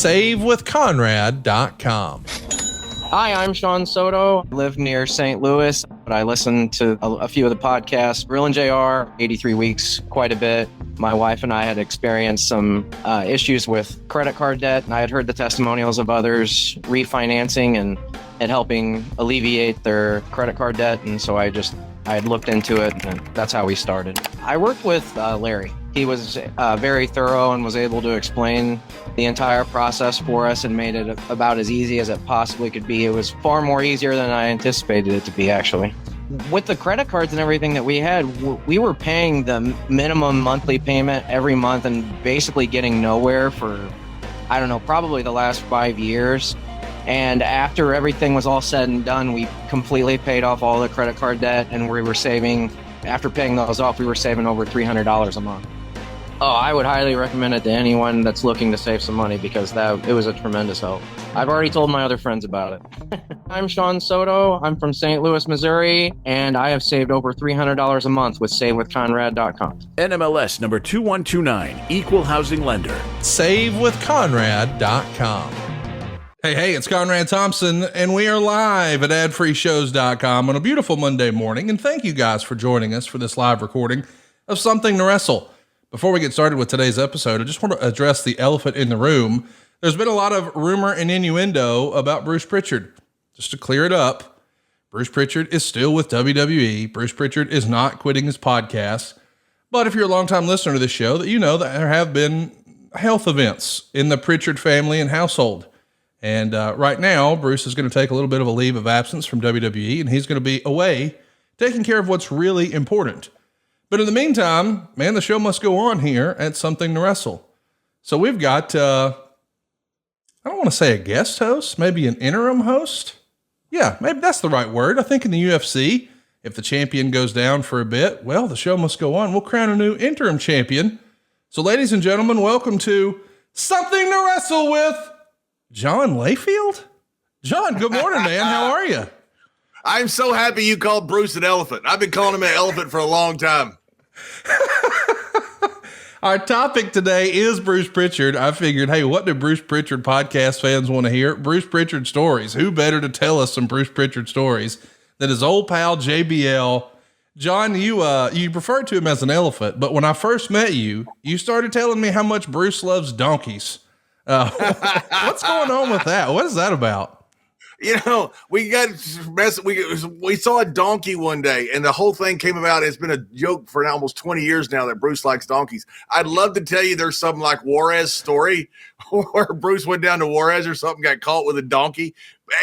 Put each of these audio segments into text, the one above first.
SaveWithConrad.com. Hi, I'm Sean Soto. I live near St. Louis, but I listen to a few of the podcasts. Real and JR, 83 Weeks, quite a bit. My wife and I had experienced some issues with credit card debt, and I had heard the testimonials of others refinancing and helping alleviate their credit card debt, and so I had looked into it, and that's how we started. I worked with Larry. He was very thorough and was able to explain the entire process for us and made it about as easy as it possibly could be. It was far more easier than I anticipated it to be, actually. With the credit cards and everything that we had, we were paying the minimum monthly payment every month and basically getting nowhere for, I don't know, probably the last 5 years. And after everything was all said and done, we completely paid off all the credit card debt, and we were saving, after paying those off, we were saving over $300 a month. Oh, I would highly recommend it to anyone that's looking to save some money because it was a tremendous help. I've already told my other friends about it. I'm Sean Soto. I'm from St. Louis, Missouri, and I have saved over $300 a month with SaveWithConrad.com. NMLS number 2129, Equal Housing Lender. SaveWithConrad.com. Hey, it's Conrad Thompson, and we are live at adfreeshows.com on a beautiful Monday morning, and thank you guys for joining us for this live recording of Something to Wrestle. Before we get started with today's episode, I just want to address the elephant in the room. There's been a lot of rumor and innuendo about Bruce Prichard. Just to clear it up, Bruce Prichard is still with WWE. Bruce Prichard is not quitting his podcast. But if you're a longtime listener to this show, that you know that there have been health events in the Pritchard family and household. And right now, Bruce is going to take a little bit of a leave of absence from WWE, and he's going to be away taking care of what's really important. But in the meantime, man, the show must go on here at Something to Wrestle. So we've got, I don't want to say a guest host, maybe an interim host. Yeah, maybe that's the right word. I think in the UFC, if the champion goes down for a bit, well, the show must go on. We'll crown a new interim champion. So ladies and gentlemen, welcome to Something to Wrestle with John Layfield. John, good morning, man. How are you? I'm so happy you called Bruce an elephant. I've been calling him an elephant for a long time. Our topic today is Bruce Prichard. I figured, hey, what do Bruce Prichard podcast fans want to hear? Bruce Prichard stories. Who better to tell us some Bruce Prichard stories than his old pal JBL? John, you referred to him as an elephant, but when I first met you, you started telling me how much Bruce loves donkeys. What's going on with that? What is that about? You know, we saw a donkey one day, and the whole thing came about. It's been a joke for almost 20 years now that Bruce likes donkeys. I'd love to tell you there's some like Juarez story where Bruce went down to Juarez or something, got caught with a donkey,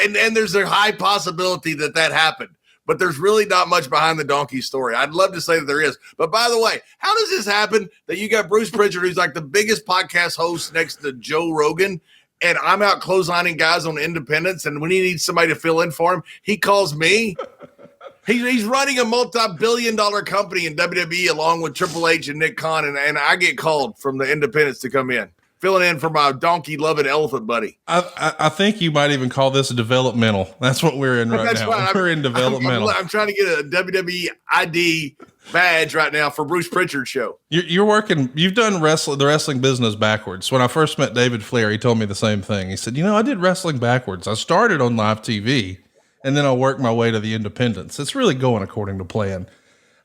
and there's a high possibility that happened. But there's really not much behind the donkey story. I'd love to say that there is. But by the way, how does this happen that you got Bruce Prichard, who's like the biggest podcast host next to Joe Rogan, and I'm out clotheslining guys on independence, and when he needs somebody to fill in for him, he calls me. He's running a multi-billion-dollar company in WWE along with Triple H and Nick Khan, and I get called from the independents to come in, filling in for my donkey-loving elephant buddy. I think you might even call this developmental. That's what we're in right now. Right. We're in developmental. I'm trying to get a WWE ID badge right now for Bruce Prichard show. You're working. You've done the wrestling business backwards. When I first met David Flair, he told me the same thing. He said, I did wrestling backwards. I started on live TV, and then I worked my way to the independents. It's really going according to plan.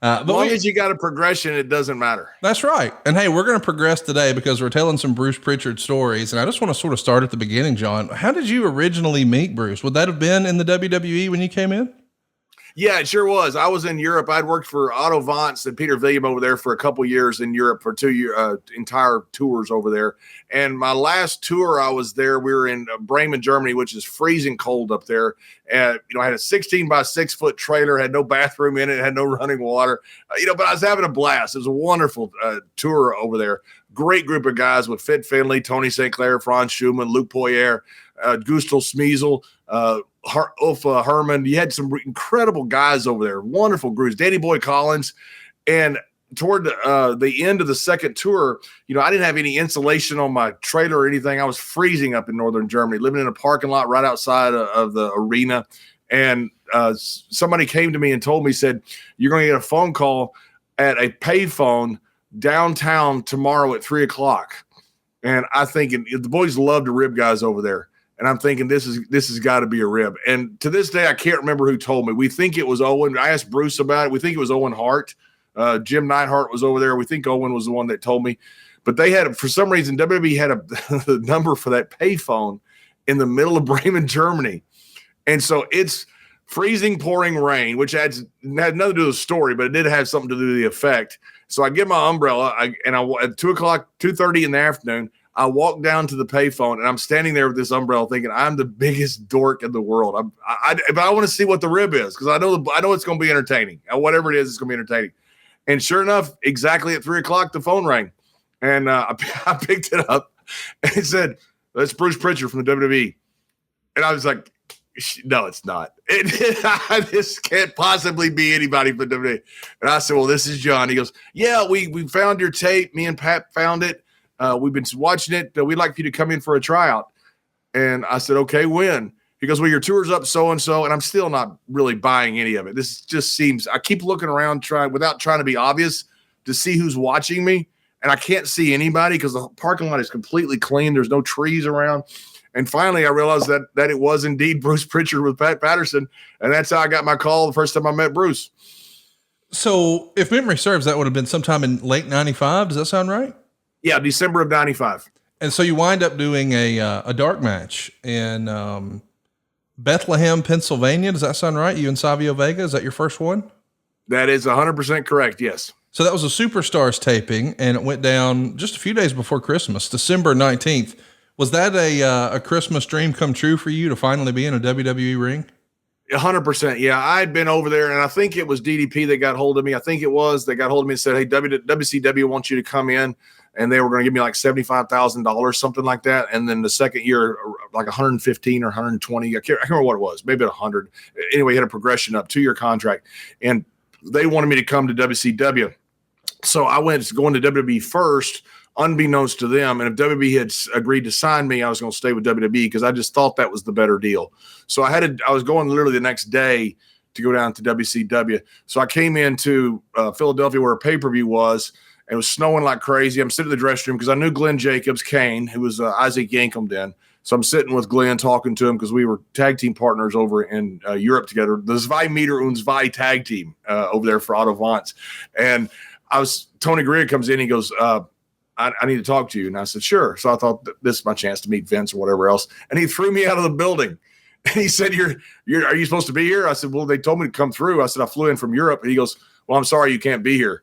As long as you got a progression, it doesn't matter. That's right. And hey, we're going to progress today because we're telling some Bruce Prichard stories. And I just want to sort of start at the beginning, John. How did you originally meet Bruce? Would that have been in the WWE when you came in? Yeah, it sure was. I was in Europe. I'd worked for Otto Vance and Peter William over there for a couple years in Europe for 2 year entire tours over there. And my last tour I was there, we were in Bremen, Germany, which is freezing cold up there. And, I had a 16 by 6 foot trailer, had no bathroom in it, had no running water, but I was having a blast. It was a wonderful tour over there. Great group of guys with Fit Finley, Tony St. Clair, Franz Schumann, Luke Poirier, Gustav Smeasel, Uffa Herman. You had some incredible guys over there, wonderful groups. Danny Boy Collins, and toward the end of the second tour, I didn't have any insulation on my trailer or anything. I was freezing up in northern Germany, living in a parking lot right outside of the arena. And somebody came to me and told me, said, "You're going to get a phone call at a payphone downtown tomorrow at 3:00." And I think the boys love the rib guys over there. And I'm thinking this has got to be a rib. And to this day, I can't remember who told me. We think it was Owen. I asked Bruce about it. We think it was Owen Hart. Jim Neidhart was over there. We think Owen was the one that told me. But they had, for some reason, WWE had the number for that payphone in the middle of Bremen, Germany. And so it's freezing, pouring rain, which had nothing to do with the story, but it did have something to do with the effect. So I get my umbrella, at 2:30 in the afternoon, I walk down to the payphone, and I'm standing there with this umbrella thinking I'm the biggest dork in the world. But I want to see what the rib is because I know it's going to be entertaining. Whatever it is, it's going to be entertaining. And sure enough, exactly at 3:00, the phone rang. And I picked it up, and it said, "That's Bruce Prichard from the WWE." And I was like, "No, it's not. This can't possibly be anybody from the WWE." And I said, "Well, this is John." He goes, "Yeah, we found your tape. Me and Pat found it. We've been watching it. We'd like for you to come in for a tryout." And I said, "Okay, when?" He goes, "Well, your tour's up so-and-so." And I'm still not really buying any of it. This just seems – I keep looking around without trying to be obvious to see who's watching me. And I can't see anybody because the parking lot is completely clean. There's no trees around. And finally, I realized that it was indeed Bruce Prichard with Pat Patterson. And that's how I got my call the first time I met Bruce. So if memory serves, that would have been sometime in late 95. Does that sound right? Yeah, December of 95. And so you wind up doing a dark match in Bethlehem, Pennsylvania. Does that sound right? You and Savio Vega, is that your first one? That is 100% correct, yes. So that was a Superstars taping, and it went down just a few days before Christmas, December 19th. Was that a Christmas dream come true for you to finally be in a WWE ring? 100%. Yeah, I had been over there, and I think it was DDP that got hold of me. They got hold of me and said, "Hey, WCW wants you to come in," and they were going to give me like $75,000, something like that. And then the second year, like 115 or 120. I can't remember what it was. Maybe 100. Anyway, had a progression up, 2-year contract, and they wanted me to come to WCW. So I went going to WWE first, unbeknownst to them. And if WWE had agreed to sign me, I was going to stay with WWE because I just thought that was the better deal. So I was going literally the next day to go down to WCW. So I came into Philadelphia where a pay-per-view was. It was snowing like crazy. I'm sitting in the dressing room because I knew Glenn Jacobs, Kane, who was Isaac Yankem then. So I'm sitting with Glenn talking to him because we were tag team partners over in Europe together. The Zwei Meter und Zwei tag team over there for Otto Vance. And Tony Gurria comes in, he goes, I need to talk to you. And I said, sure. So I thought this is my chance to meet Vince or whatever else. And he threw me out of the building. And he said, are you supposed to be here? I said, well, they told me to come through. I said, I flew in from Europe. And he goes, well, I'm sorry you can't be here.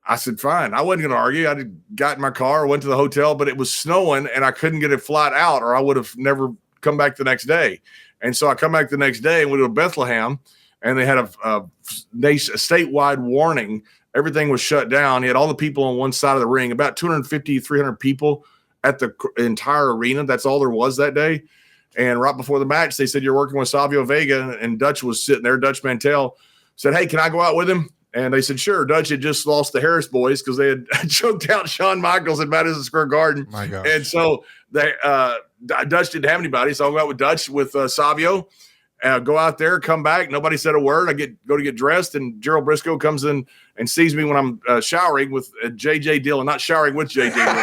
I said, fine. I wasn't going to argue. I got in my car, went to the hotel, but it was snowing and I couldn't get a flight out or I would have never come back the next day. And so I come back the next day and went to Bethlehem and they had a statewide warning. Everything was shut down. He had all the people on one side of the ring, about 250, 300 people at the entire arena. That's all there was that day. And right before the match, they said, you're working with Savio Vega, and Dutch was sitting there. Dutch Mantell said, hey, can I go out with him? And they said, sure. Dutch had just lost the Harris boys because they had choked out Shawn Michaels at Madison Square Garden. My gosh. And so Dutch didn't have anybody. So I'll go out with Dutch with Savio. Go out there, come back. Nobody said a word. I go to get dressed, and Gerald Brisco comes in and sees me when I'm showering with J.J. Dillon. Not showering with J.J. Dillon.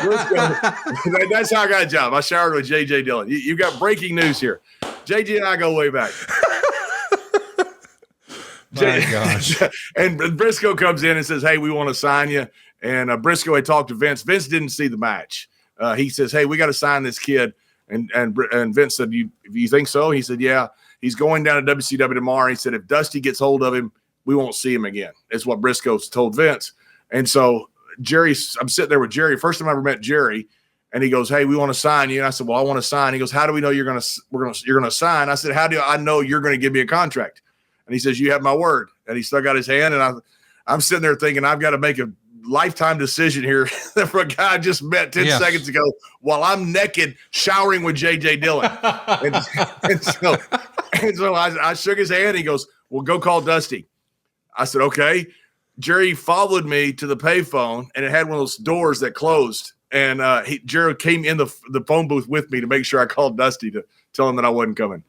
Brisco, that's how I got a job. I showered with J.J. Dillon. You got breaking news here. J.J. and I go way back. My gosh. And Brisco comes in and says, hey, we want to sign you. And Brisco had talked to Vince. Vince didn't see the match. He says, hey, we got to sign this kid. And Vince said, you think so? He said, yeah. He's going down to WCW tomorrow. He said, if Dusty gets hold of him, we won't see him again. It's what Briscoe told Vince. And so I'm sitting there with Jerry. First time I ever met Jerry. And he goes, hey, we want to sign you. And I said, well, I want to sign. He goes, how do we know you're going to sign? I said, how do I know you're going to give me a contract? And he says, you have my word. And he stuck out his hand. And I'm sitting there thinking, I've got to make a lifetime decision here for a guy I just met 10 seconds ago while I'm naked showering with J.J. Dillon. and so I shook his hand. He goes, well, go call Dusty. I said, okay. Jerry followed me to the payphone, and it had one of those doors that closed. And Jerry came in the phone booth with me to make sure I called Dusty to tell him that I wasn't coming.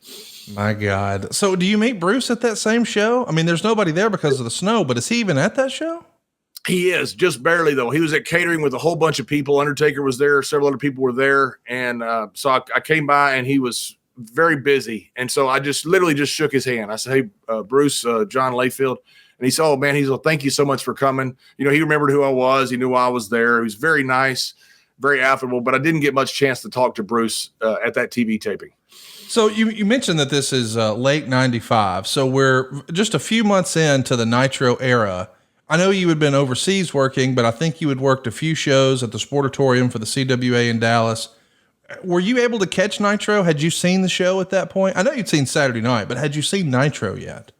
My God. So do you meet Bruce at that same show? I mean, there's nobody there because of the snow, but is he even at that show? He is, just barely, though. He was at catering with a whole bunch of people. Undertaker was there. Several other people were there. And so I came by, and he was very busy. And so I just literally just shook his hand. I said, hey, Bruce, John Layfield. And he said, oh, man, he's like, thank you so much for coming. You know, he remembered who I was. He knew I was there. He was very nice, very affable. But I didn't get much chance to talk to Bruce at that TV taping. So you mentioned that this is late 95. So we're just a few months into the Nitro era. I know you had been overseas working, but I think you had worked a few shows at the Sportatorium for the CWA in Dallas. Were you able to catch Nitro? Had you seen the show at that point? I know you'd seen Saturday Night, but had you seen Nitro yet?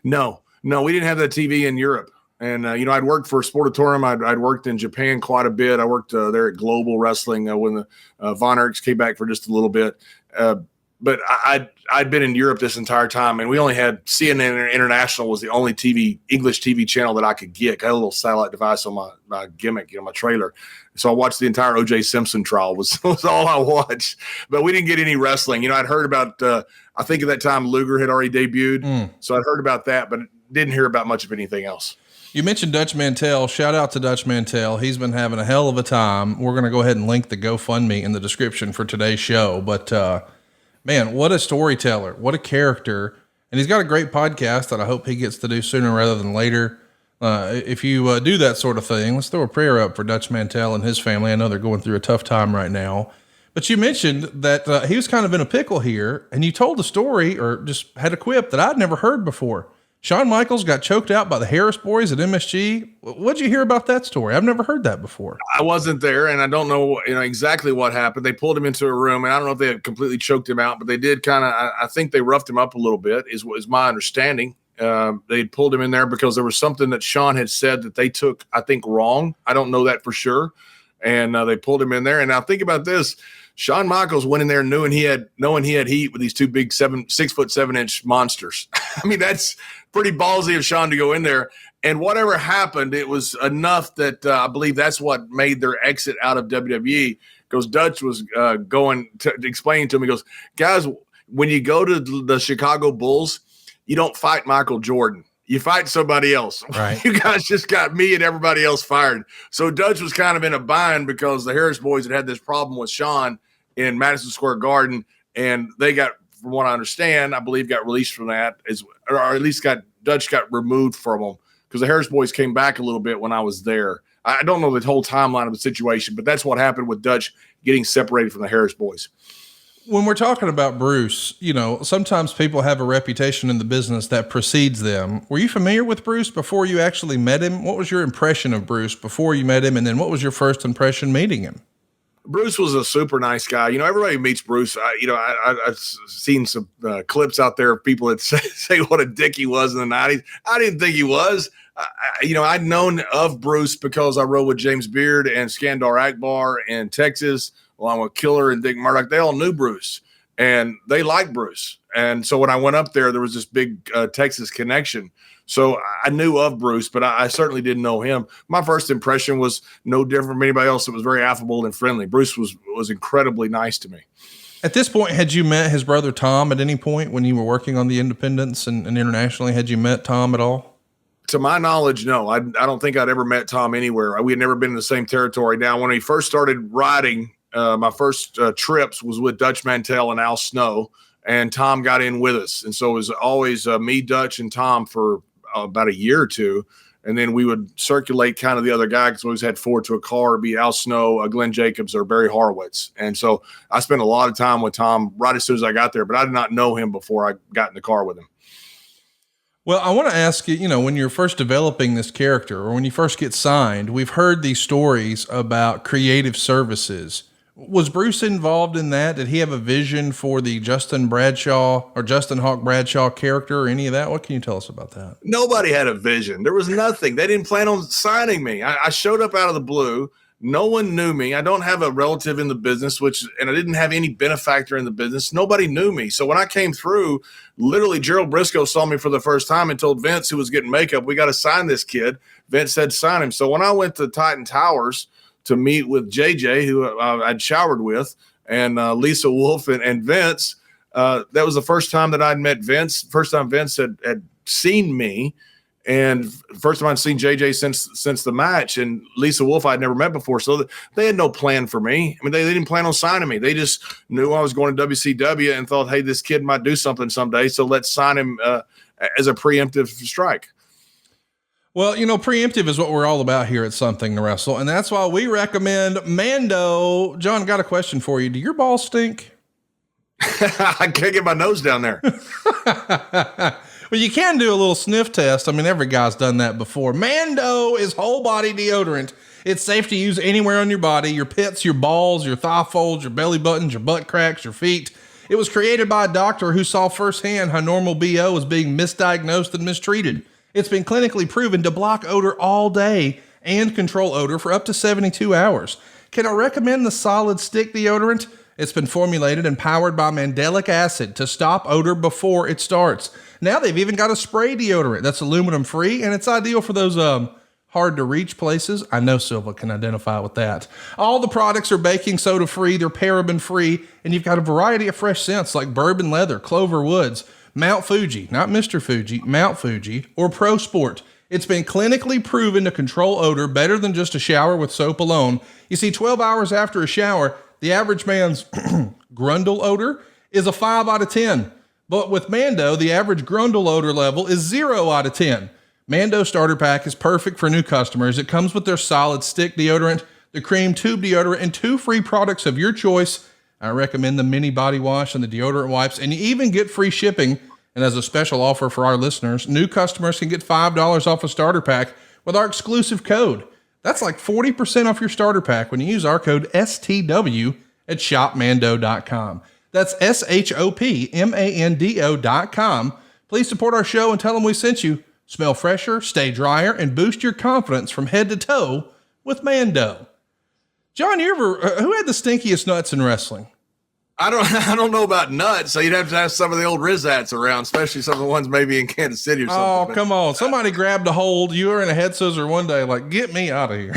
No, we didn't have that TV in Europe. And, you know, I'd worked for Sportatorium. I'd worked in Japan quite a bit. I worked there at Global Wrestling when the Von Erichs came back for just a little bit. But I'd been in Europe this entire time, and we only had CNN International was the only English TV channel that I could get. I had a little satellite device on my gimmick, my trailer. So I watched the entire O.J. Simpson trial was all I watched. But we didn't get any wrestling. You know, I'd heard about, I think at that time Luger had already debuted. So I'd heard about that, but didn't hear about much of anything else. You mentioned Dutch Mantell. Shout out to Dutch Mantell. He's been having a hell of a time. We're going to go ahead and link the GoFundMe in the description for today's show. But, man, what a storyteller, what a character. And he's got a great podcast that I hope he gets to do sooner rather than later. If you do that sort of thing, let's throw a prayer up for Dutch Mantell and his family. I know they're going through a tough time right now. But you mentioned that he was kind of in a pickle here, and you told the story or just had a quip that I'd never heard before. Shawn Michaels got choked out by the Harris boys at MSG. What'd you hear about that story? I've never heard that before. I wasn't there, and I don't know, exactly what happened. They pulled him into a room, and I don't know if they had completely choked him out, but they did kind of. I think they roughed him up a little bit, is my understanding. They pulled him in there because there was something that Shawn had said that they took, I think, wrong. I don't know that for sure, and they pulled him in there. And now think about this: Shawn Michaels went in there knowing he had heat with these two big 6'7" monsters. I mean, that's pretty ballsy of Shawn to go in there. And whatever happened, it was enough that I believe that's what made their exit out of WWE. Because Dutch was explaining to me, he goes, guys, when you go to the Chicago Bulls, you don't fight Michael Jordan. You fight somebody else. Right. You guys just got me and everybody else fired. So Dutch was kind of in a bind because the Harris boys had this problem with Shawn in Madison Square Garden, and they got, from what I understand, I believe got released from that, or at least Dutch got removed from them because the Harris boys came back a little bit when I was there. I don't know the whole timeline of the situation, but that's what happened with Dutch getting separated from the Harris boys. When we're talking about Bruce, sometimes people have a reputation in the business that precedes them. Were you familiar with Bruce before you actually met him? What was your impression of Bruce before you met him? And then what was your first impression meeting him? Bruce was a super nice guy. Everybody meets Bruce. I've seen some clips out there of people that say what a dick he was in the 90s. I didn't think he was. I'd known of Bruce because I rode with James Beard and Skandar Akbar in Texas, along with Killer and Dick Murdoch. They all knew Bruce, and they liked Bruce. And so when I went up there was this big Texas connection. So I knew of Bruce, but I certainly didn't know him. My first impression was no different from anybody else. It was very affable and friendly. Bruce was incredibly nice to me. At this point, had you met his brother Tom at any point when you were working on the independents and internationally? Had you met Tom at all? To my knowledge, no. I don't think I'd ever met Tom anywhere. We had never been in the same territory. Now, when he first started riding, my first trips was with Dutch Mantell and Al Snow, and Tom got in with us. And so it was always me, Dutch, and Tom for about a year or two. And then we would circulate kind of the other guy because we always had four to a car. It'd be Al Snow, Glenn Jacobs, or Barry Horowitz. And so I spent a lot of time with Tom right as soon as I got there, but I did not know him before I got in the car with him. Well, I want to ask you, when you're first developing this character or when you first get signed, we've heard these stories about creative services. Was Bruce involved in that? Did he have a vision for the Justin Hawk Bradshaw character or any of that? What can you tell us about that? Nobody had a vision. There was nothing. They didn't plan on signing me. I showed up out of the blue. No one knew me. I don't have a relative in the business, and I didn't have any benefactor in the business. Nobody knew me. So when I came through, literally Gerald Brisco saw me for the first time and told Vince, who was getting makeup, we got to sign this kid. Vince said, sign him. So when I went to Titan Towers to meet with JJ, who I'd showered with, and Lisa Wolf and Vince, that was the first time that I'd met Vince. First time Vince had seen me. And first time I'd seen JJ since the match, and Lisa Wolf I'd never met before. So they had no plan for me. I mean, they didn't plan on signing me. They just knew I was going to WCW and thought, hey, this kid might do something someday. So let's sign him as a preemptive strike. Well, preemptive is what we're all about here at Something to Wrestle. And that's why we recommend Mando. John, got a question for you. Do your balls stink? I can't get my nose down there. Well, you can do a little sniff test. I mean, every guy's done that before. Mando is whole body deodorant. It's safe to use anywhere on your body, your pits, your balls, your thigh folds, your belly buttons, your butt cracks, your feet. It was created by a doctor who saw firsthand how normal BO was being misdiagnosed and mistreated. It's been clinically proven to block odor all day and control odor for up to 72 hours. Can I recommend the solid stick deodorant? It's been formulated and powered by mandelic acid to stop odor before it starts. Now they've even got a spray deodorant that's aluminum free, and it's ideal for those hard to reach places. I know Silva can identify with that. All the products are baking soda free, they're paraben free, and you've got a variety of fresh scents like bourbon leather, clover woods, Mount Fuji, not Mr. Fuji, Mount Fuji, or Pro Sport. It's been clinically proven to control odor better than just a shower with soap alone. You see, 12 hours after a shower, the average man's grundle odor is a 5 out of 10. But with Mando, the average grundle odor level is 0 out of 10. Mando Starter Pack is perfect for new customers. It comes with their solid stick deodorant, the cream tube deodorant, and 2 free products of your choice. I recommend the mini body wash and the deodorant wipes, and you even get free shipping. And as a special offer for our listeners, new customers can get $5 off a starter pack with our exclusive code. That's like 40% off your starter pack when you use our code STW at shopmando.com. That's SHOPMANDO.com. Please support our show and tell them we sent you. Smell fresher, stay drier, and boost your confidence from head to toe with Mando. John, who had the stinkiest nuts in wrestling? I don't know about nuts, so you'd have to have some of the old Rizats around, especially some of the ones maybe in Kansas City or something. Oh, come on. Somebody grabbed a hold. You were in a head scissor one day, like, get me out of here.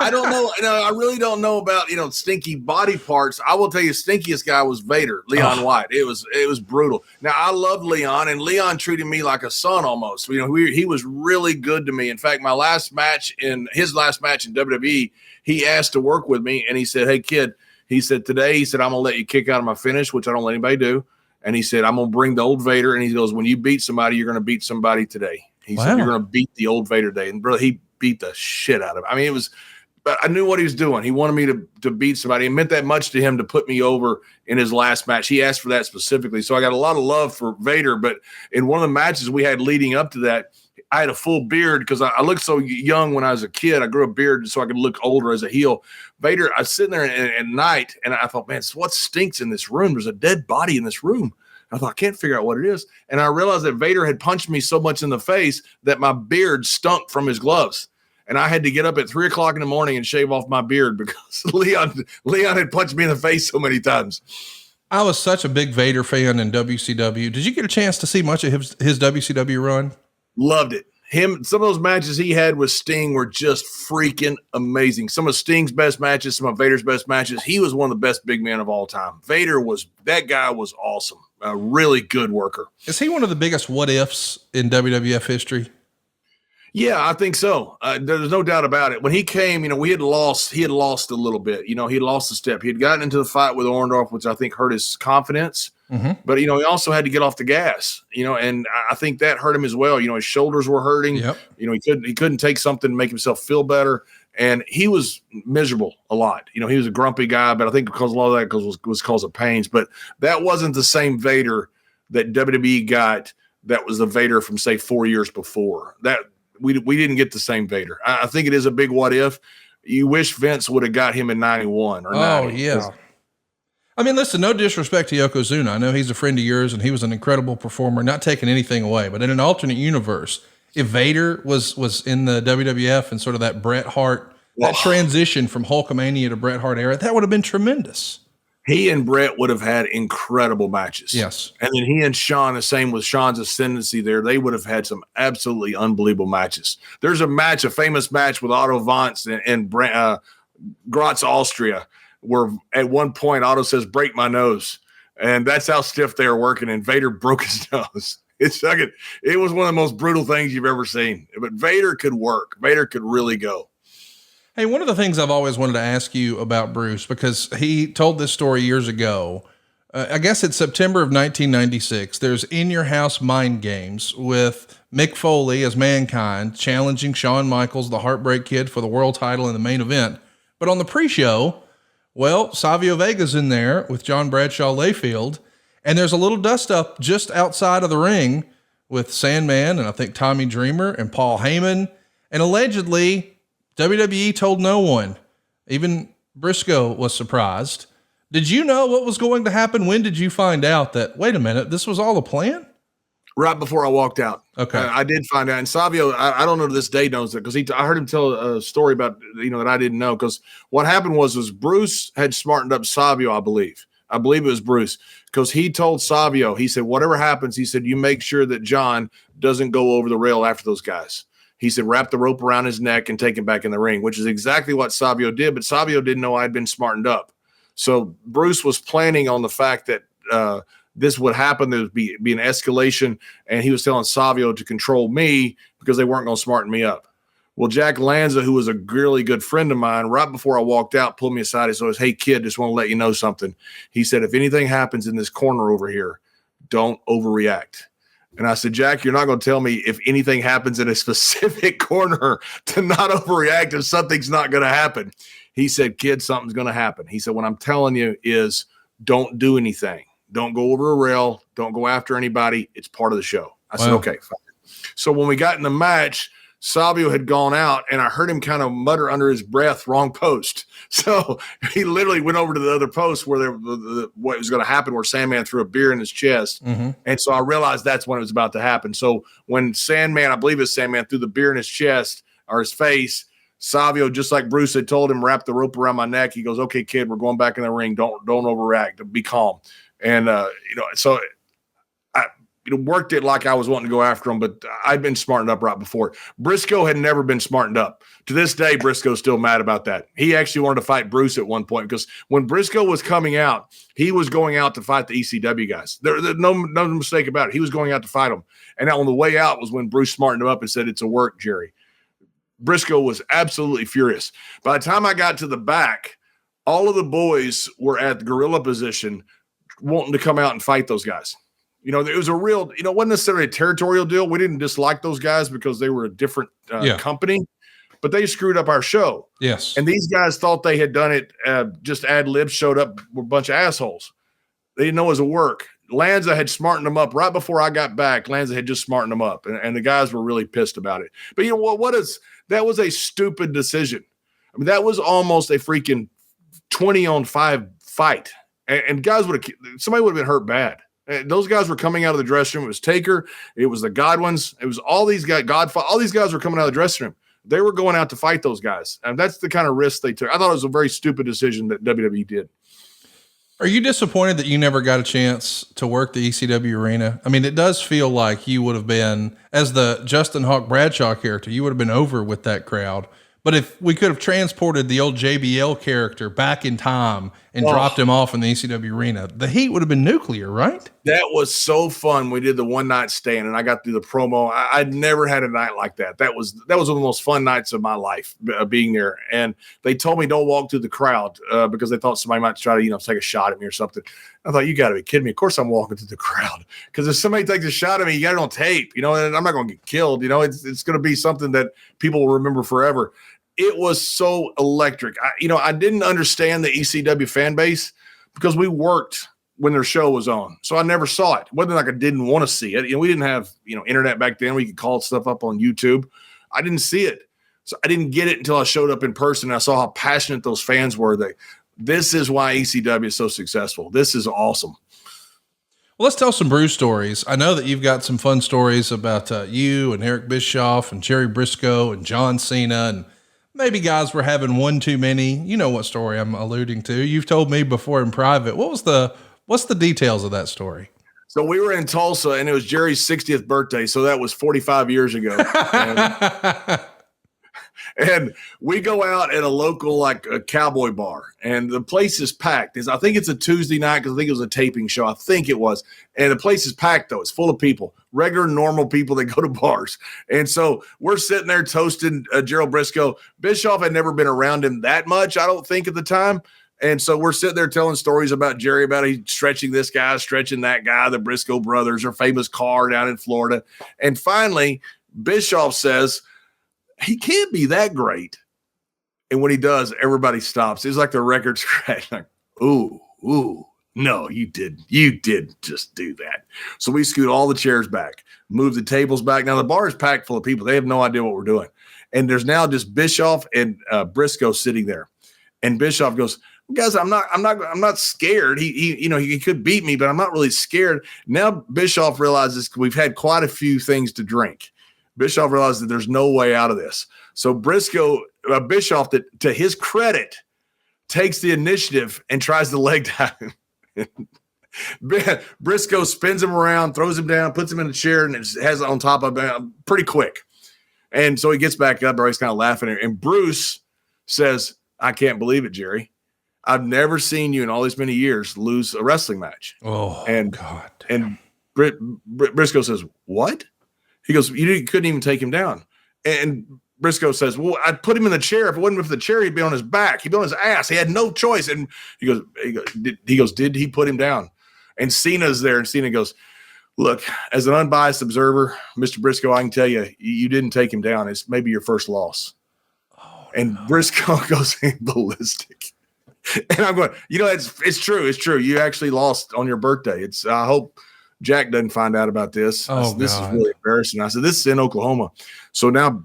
I don't know. I really don't know about, stinky body parts. I will tell you, stinkiest guy was Vader, Leon White. It was brutal. Now, I loved Leon, and Leon treated me like a son almost. He was really good to me. In fact, his last match in WWE, he asked to work with me, and he said, hey, kid, he said, today, I'm going to let you kick out of my finish, which I don't let anybody do. And he said, I'm going to bring the old Vader. And he goes, when you beat somebody, you're going to beat somebody today. He said, you're going to beat the old Vader day. And bro, he beat the shit out of him. I mean, but I knew what he was doing. He wanted me to beat somebody. It meant that much to him to put me over in his last match. He asked for that specifically. So I got a lot of love for Vader. But in one of the matches we had leading up to that, I had a full beard because I looked so young when I was a kid. I grew a beard so I could look older as a heel. Vader, I was sitting there at night, and I thought, man, what stinks in this room? There's a dead body in this room. I thought, I can't figure out what it is. And I realized that Vader had punched me so much in the face that my beard stunk from his gloves. And I had to get up at 3 o'clock in the morning and shave off my beard because Leon had punched me in the face so many times. I was such a big Vader fan in WCW. Did you get a chance to see much of his WCW run? Loved it. Some of those matches he had with Sting were just freaking amazing. Some of Sting's best matches, some of Vader's best matches. He was one of the best big men of all time. That guy was awesome. A really good worker. Is he one of the biggest what ifs in WWF history? Yeah, I think so. There's no doubt about it. When he came, he had lost a little bit. He had lost a step. He had gotten into the fight with Orndorff, which I think hurt his confidence. Mm-hmm. But, he also had to get off the gas, and I think that hurt him as well. His shoulders were hurting. Yep. He couldn't take something to make himself feel better. And he was miserable a lot. He was a grumpy guy, but I think because a lot of that was because of pains. But that wasn't the same Vader that WWE got. That was the Vader from, say, 4 years before. That we didn't get the same Vader. I think it is a big what if. You wish Vince would have got him in 91 or 90. Oh, yeah. I mean, listen, no disrespect to Yokozuna. I know he's a friend of yours and he was an incredible performer, not taking anything away. But in an alternate universe, if Vader was in the WWF and sort of that Bret Hart, that transition from Hulkamania to Bret Hart era, that would have been tremendous. He and Bret would have had incredible matches. Yes. And then he and Shawn, the same with Shawn's ascendancy there, they would have had some absolutely unbelievable matches. There's a famous match with Otto Vance and Graz, Austria, where at one point Otto says, break my nose. And that's how stiff they were working. And Vader broke his nose. It was one of the most brutal things you've ever seen. But Vader could work. Vader could really go. Hey, one of the things I've always wanted to ask you about Bruce, because he told this story years ago. I guess it's September of 1996. There's In Your House Mind Games with Mick Foley as Mankind challenging Shawn Michaels, the Heartbreak Kid, for the world title in the main event. But on the pre-show, well, Savio Vega's in there with John Bradshaw Layfield, and there's a little dust-up just outside of the ring with Sandman and I think Tommy Dreamer and Paul Heyman. And allegedly, WWE told no one. Even Brisco was surprised. Did you know what was going to happen? When did you find out that, wait a minute, this was all a plan? Right before I walked out. Okay. I did find out. And Savio, I don't know to this day knows it, because I heard him tell a story about, that I didn't know. Because what happened was Bruce had smartened up Savio, I believe. I believe it was Bruce, because he told Savio, he said, whatever happens, he said, you make sure that John doesn't go over the rail after those guys. He said, wrap the rope around his neck and take him back in the ring, which is exactly what Savio did. But Savio didn't know I'd been smartened up. So Bruce was planning on the fact that this would happen. There would be an escalation, and he was telling Savio to control me because they weren't going to smarten me up. Well, Jack Lanza, who was a really good friend of mine, right before I walked out, pulled me aside. He said, hey, kid, just want to let you know something. He said, if anything happens in this corner over here, don't overreact. And I said, Jack, you're not going to tell me if anything happens in a specific corner to not overreact if something's not going to happen. He said, kid, something's going to happen. He said, what I'm telling you is don't do anything. Don't go over a rail. Don't go after anybody. It's part of the show. I said, okay, fine. So when we got in the match, Savio had gone out, and I heard him kind of mutter under his breath, wrong post. So he literally went over to the other post where what was going to happen, where Sandman threw a beer in his chest. Mm-hmm. And so I realized that's when it was about to happen. So when Sandman, I believe it's Sandman, threw the beer in his chest or his face, Savio, just like Bruce had told him, wrap the rope around my neck. He goes, okay, kid, we're going back in the ring. Don't overreact. Be calm. And, so I worked it like I was wanting to go after him, but I'd been smartened up right before. Brisco had never been smartened up. To this day, Brisco's still mad about that. He actually wanted to fight Bruce at one point, because when Brisco was coming out, he was going out to fight the ECW guys. There's no mistake about it. He was going out to fight them. And on the way out was when Bruce smartened him up and said, it's a work, Jerry. Brisco was absolutely furious. By the time I got to the back, all of the boys were at the gorilla position wanting to come out and fight those guys. It was a real, it wasn't necessarily a territorial deal. We didn't dislike those guys because they were a different company, but they screwed up our show. Yes. And these guys thought they had done it, just ad libs, showed up with a bunch of assholes. They didn't know it was a work. Lanza had smartened them up right before I got back. Lanza had just smartened them up, and the guys were really pissed about it. But that was a stupid decision. I mean, that was almost a freaking 20-on-5 fight. And guys somebody would have been hurt bad. Those guys were coming out of the dressing room. It was Taker. It was the Godwins. It was all these guys, all these guys were coming out of the dressing room. They were going out to fight those guys. And that's the kind of risk they took. I thought it was a very stupid decision that WWE did. Are you disappointed that you never got a chance to work the ECW Arena? I mean, it does feel like you would have been, as the Justin Hawk Bradshaw character, you would have been over with that crowd. But if we could have transported the old JBL character back in time and dropped him off in the ECW Arena, the heat would have been nuclear, right? That was so fun. We did the one night stand, and I got through the promo. I'd never had a night like that. That was one of the most fun nights of my life, being there. And they told me don't walk through the crowd because they thought somebody might try to, take a shot at me or something. I thought, you got to be kidding me. Of course I'm walking through the crowd, because if somebody takes a shot at me, you got it on tape, and I'm not going to get killed. It's going to be something that people will remember forever. It was so electric. I didn't understand the ECW fan base because we worked when their show was on. So I never saw it. It wasn't like I didn't want to see it. We didn't have, internet back then. We could call stuff up on YouTube. I didn't see it. So I didn't get it until I showed up in person. And I saw how passionate those fans were. This is why ECW is so successful. This is awesome. Well, let's tell some Bruce stories. I know that you've got some fun stories about you and Eric Bischoff and Jerry Brisco and John Cena, and maybe guys were having one too many. You know what story I'm alluding to. You've told me before in private. What's the details of that story? So we were in Tulsa, and it was Jerry's 60th birthday. So that was 45 years ago. And we go out at a local, like a cowboy bar, and the place is packed. I think it's a Tuesday night because I think it was a taping show. I think it was. And the place is packed, though. It's full of people, regular, normal people that go to bars. And so we're sitting there toasting Gerald Brisco. Bischoff had never been around him that much, I don't think, at the time. And so we're sitting there telling stories about Jerry, about he stretching this guy, stretching that guy, the Brisco brothers, their famous car down in Florida. And finally, Bischoff says, he can't be that great. And when he does, everybody stops. It's like the record scratch. Like, ooh, no, you did just do that. So we scoot all the chairs back, move the tables back. Now the bar is packed full of people. They have no idea what we're doing. And there's now just Bischoff and Brisco sitting there. And Bischoff goes, guys, I'm not scared. He could beat me, but I'm not really scared. Now Bischoff realizes we've had quite a few things to drink. Bischoff realizes that there's no way out of this. So Bischoff, to his credit, takes the initiative and tries to leg down. Brisco spins him around, throws him down, puts him in a chair, and has it on top of him pretty quick. And so he gets back up, or he's kind of laughing. And Bruce says, I can't believe it, Jerry. I've never seen you in all these many years lose a wrestling match. Oh, and God. And Brisco says, what? He goes, you couldn't even take him down. And Brisco says, well, I'd put him in the chair. If it wasn't for the chair, he'd be on his back. He'd be on his ass. He had no choice. And he goes, did he put him down? And Cena's there. And Cena goes, look, as an unbiased observer, Mr. Brisco, I can tell you, you didn't take him down. It's maybe your first loss. Oh, and no. Brisco goes ballistic. And I'm going, it's true. It's true. You actually lost on your birthday. I hope Jack doesn't find out about this. This is really embarrassing. I said, this is in Oklahoma. So now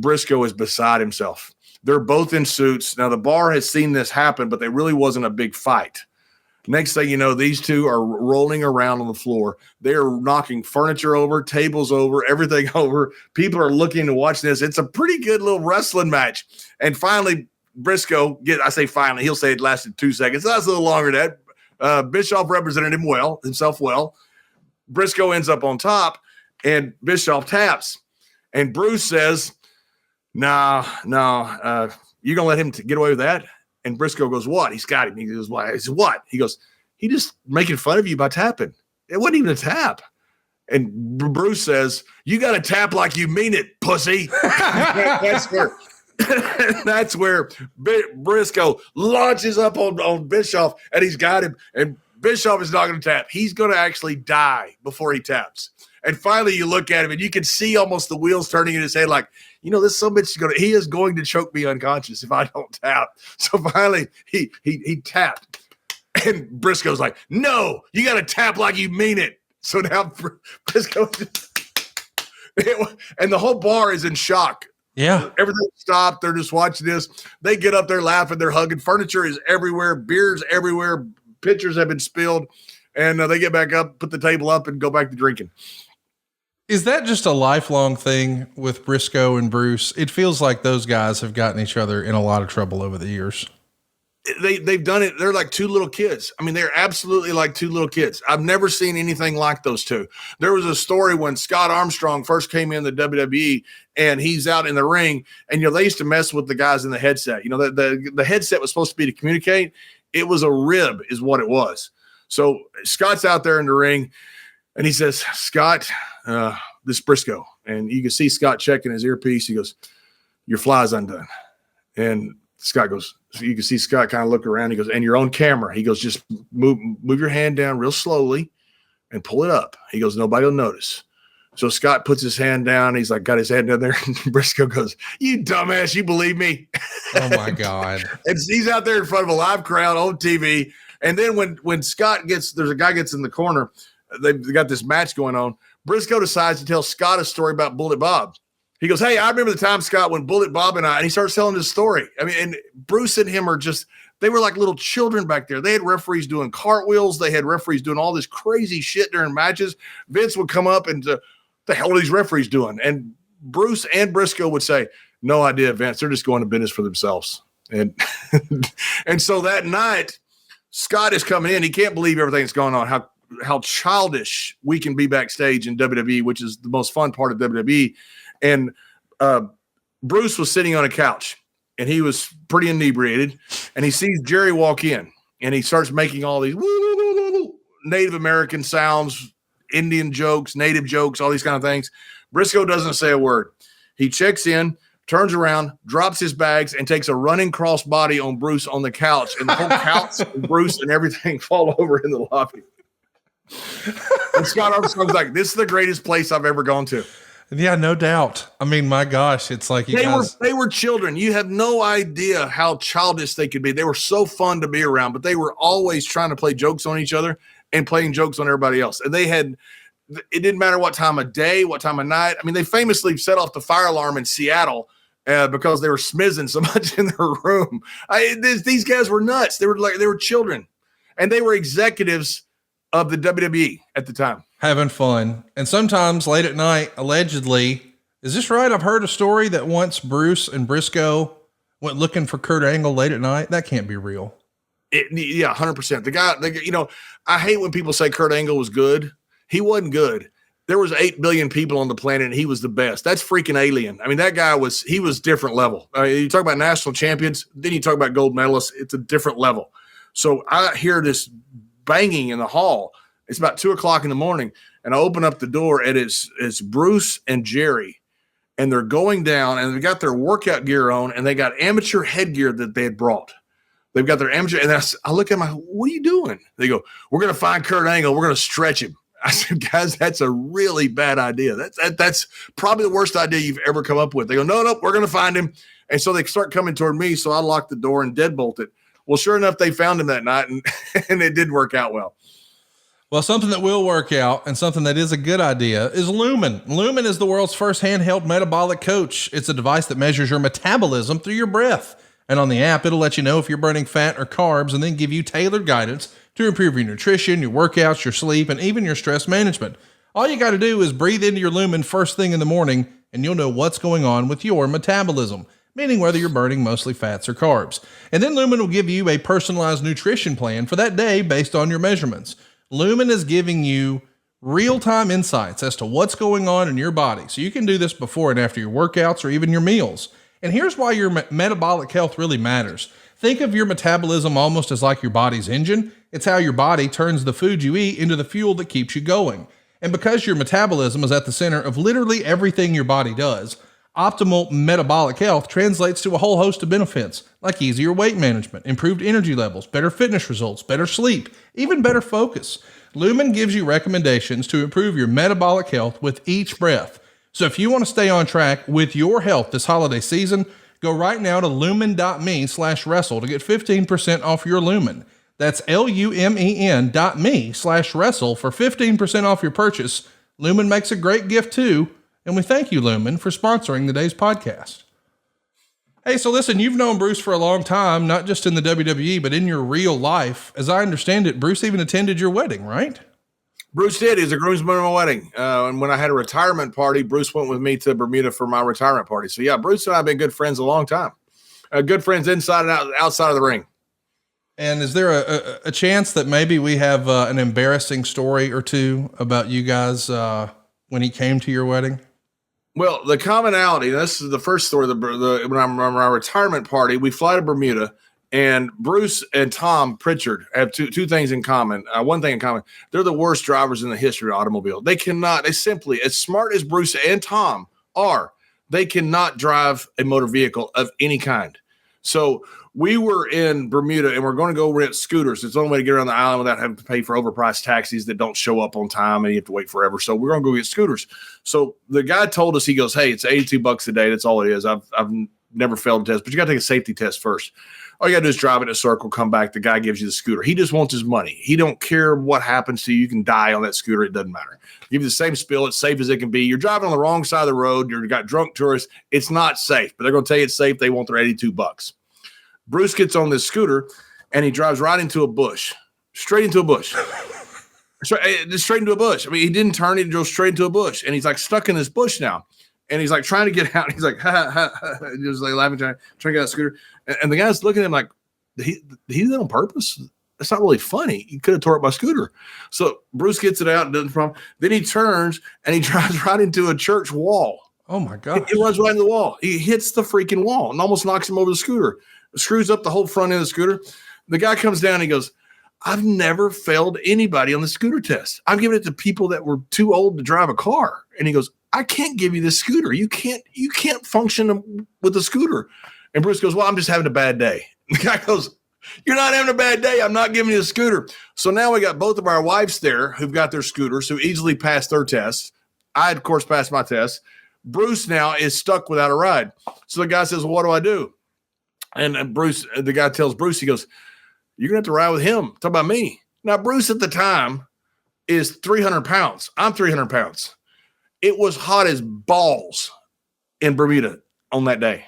Brisco is beside himself. They're both in suits. Now the bar has seen this happen, but there really wasn't a big fight. Next thing you know, these two are rolling around on the floor. They are knocking furniture over, tables over, everything over. People are looking to watch this. It's a pretty good little wrestling match. And finally, Brisco, he'll say it lasted 2 seconds. That's a little longer than that. Bischoff represented himself well. Brisco ends up on top, and Bischoff taps. And Bruce says, no, you're going to let him get away with that? And Brisco goes, what? He's got him. He goes, what? He goes, he just making fun of you by tapping. It wasn't even a tap. And Bruce says, you got to tap like you mean it, pussy. That's where Brisco launches up on Bischoff, and he's got him. And Bischoff is not going to tap. He's going to actually die before he taps. And finally, you look at him, and you can see almost the wheels turning in his head, like, this some bitch he is going to choke me unconscious if I don't tap. So finally, he tapped, and Brisco's like, no, you got to tap like you mean it. So now Brisco, and the whole bar is in shock. Yeah. Everything stopped. They're just watching this. They get up there laughing. They're hugging. Furniture is everywhere. Beers everywhere. Pitchers have been spilled. And they get back up, put the table up, and go back to drinking. Is that just a lifelong thing with Brisco and Bruce? It feels like those guys have gotten each other in a lot of trouble over the years. They've done it. They're like two little kids. I mean, they're absolutely like two little kids. I've never seen anything like those two. There was a story when Scott Armstrong first came in the WWE, and he's out in the ring, and they used to mess with the guys in the headset. The headset was supposed to be to communicate. It was a rib, is what it was. So Scott's out there in the ring, and he says, Scott, this is Brisco. And you can see Scott checking his earpiece. He goes, your fly's undone. And Scott goes, so you can see Scott kind of look around. He goes, and you're on camera. He goes, just move your hand down real slowly and pull it up. He goes, nobody will notice. So Scott puts his hand down. He's like, got his hand down there. And Brisco goes, you dumbass, you believe me? Oh my God. And he's out there in front of a live crowd on TV. And then when Scott there's a guy gets in the corner, they've got this match going on. Brisco decides to tell Scott a story about Bullet Bob. He goes, hey, I remember the time, Scott, when Bullet Bob and he starts telling his story. I mean, and Bruce and him they were like little children back there. They had referees doing cartwheels. They had referees doing all this crazy shit during matches. Vince would come up and the hell are these referees doing? And Bruce and Brisco would say, no idea, Vince. They're just going to business for themselves. And and so that night, Scott is coming in. He can't believe everything that's going on, how childish we can be backstage in WWE, which is the most fun part of WWE. And Bruce was sitting on a couch, and he was pretty inebriated, and he sees Jerry walk in, and he starts making all these Native American sounds, Indian jokes, native jokes, all these kind of things. Brisco doesn't say a word. He checks in, turns around, drops his bags, and takes a running crossbody on Bruce on the couch, and the whole couch and Bruce and everything fall over in the lobby. And Scott Armstrong's like, this is the greatest place I've ever gone to. Yeah, no doubt. I mean, my gosh, it's like they were children. You have no idea how childish they could be. They were so fun to be around, but they were always trying to play jokes on each other and playing jokes on everybody else. And it didn't matter what time of day, what time of night. I mean, they famously set off the fire alarm in Seattle because they were smizzing so much in their room. These guys were nuts. They were children, and they were executives of the WWE at the time. Having fun. And sometimes late at night, allegedly, is this right? I've heard a story that once Bruce and Brisco went looking for Kurt Angle late at night. That can't be real. Yeah, 100%. The guy, I hate when people say Kurt Angle was good. He wasn't good. There was 8 billion people on the planet, and he was the best. That's freaking alien. I mean, that guy was different level. You talk about national champions, then you talk about gold medalists. It's a different level. So I hear this banging in the hall. It's about 2:00 in the morning, and I open up the door, and it's Bruce and Jerry, and they're going down, and they got their workout gear on, and they got amateur headgear that they had brought. They've got their amateur, and I look at them, what are you doing? They go, we're going to find Kurt Angle. We're going to stretch him. I said, guys, that's a really bad idea. That's probably the worst idea you've ever come up with. They go, no, we're going to find him. And so they start coming toward me, so I locked the door and deadbolted. Well, sure enough, they found him that night, and it didn't work out well. Well, something that will work out and something that is a good idea is Lumen. Lumen is the world's first handheld metabolic coach. It's a device that measures your metabolism through your breath. And on the app, it'll let you know if you're burning fat or carbs and then give you tailored guidance to improve your nutrition, your workouts, your sleep, and even your stress management. All you got to do is breathe into your Lumen first thing in the morning, and you'll know what's going on with your metabolism, meaning whether you're burning mostly fats or carbs. And then Lumen will give you a personalized nutrition plan for that day based on your measurements. Lumen is giving you real-time insights as to what's going on in your body, so you can do this before and after your workouts or even your meals. And here's why your metabolic health really matters. Think of your metabolism almost as like your body's engine. It's how your body turns the food you eat into the fuel that keeps you going. And because your metabolism is at the center of literally everything your body does, optimal metabolic health translates to a whole host of benefits, like easier weight management, improved energy levels, better fitness results, better sleep, even better focus. Lumen gives you recommendations to improve your metabolic health with each breath. So if you want to stay on track with your health this holiday season, go right now to lumen.me/wrestle to get 15% off your Lumen. That's LUMEN.me/wrestle for 15% off your purchase. Lumen makes a great gift too. And we thank you, Lumen, for sponsoring today's podcast. Hey, so listen, you've known Bruce for a long time, not just in the WWE, but in your real life. As I understand it, Bruce even attended your wedding, right? Bruce did. He was a groomsman at my wedding. And when I had a retirement party, Bruce went with me to Bermuda for my retirement party. So, yeah, Bruce and I have been good friends a long time. Good friends inside and outside of the ring. And is there a chance that maybe we have an embarrassing story or two about you guys when he came to your wedding? Well, the commonality, this is the first story, when I'm on my retirement party, we fly to Bermuda, and Bruce and Tom Pritchard have two things in common. One thing in common, they're the worst drivers in the history of automobile. They simply, as smart as Bruce and Tom are, they cannot drive a motor vehicle of any kind. So we were in Bermuda, and we're going to go rent scooters. It's the only way to get around the island without having to pay for overpriced taxis that don't show up on time, and you have to wait forever. So we're going to go get scooters. So the guy told us, he goes, hey, it's $82 a day. That's all it is. I've never failed a test, but you got to take a safety test first. All you got to do is drive in a circle, come back. The guy gives you the scooter. He just wants his money. He don't care what happens to you. You can die on that scooter. It doesn't matter. Give you the same spill. It's safe as it can be. You're driving on the wrong side of the road. You've got drunk tourists. It's not safe, but they're going to tell you it's safe. They want their $82. Bruce gets on this scooter, and he drives right into a bush, straight into a bush. Straight into a bush. I mean, he didn't turn. He drove straight into a bush, and he's like stuck in this bush now. And he's like trying to get out. And he's like, ha, ha, ha. He was like laughing, trying to get out of the scooter. And the guy's looking at him like, he did it on purpose? That's not really funny. He could have tore up my scooter. So Bruce gets it out and doesn't problem. Then he turns and he drives right into a church wall. Oh my God. He runs right into the wall. He hits the freaking wall and almost knocks him over the scooter. Screws up the whole front end of the scooter. The guy comes down and he goes, I've never failed anybody on the scooter test. I'm giving it to people that were too old to drive a car. And he goes, I can't give you this scooter. You can't function with the scooter. And Bruce goes, well, I'm just having a bad day. The guy goes, you're not having a bad day. I'm not giving you a scooter. So now we got both of our wives there who've got their scooters, who easily passed their tests. I, of course, passed my test. Bruce now is stuck without a ride. So the guy says, well, what do I do? And Bruce, the guy tells Bruce, he goes, you're going to have to ride with him. Talk about me. Now, Bruce at the time is 300 pounds. I'm 300 pounds. It was hot as balls in Bermuda on that day.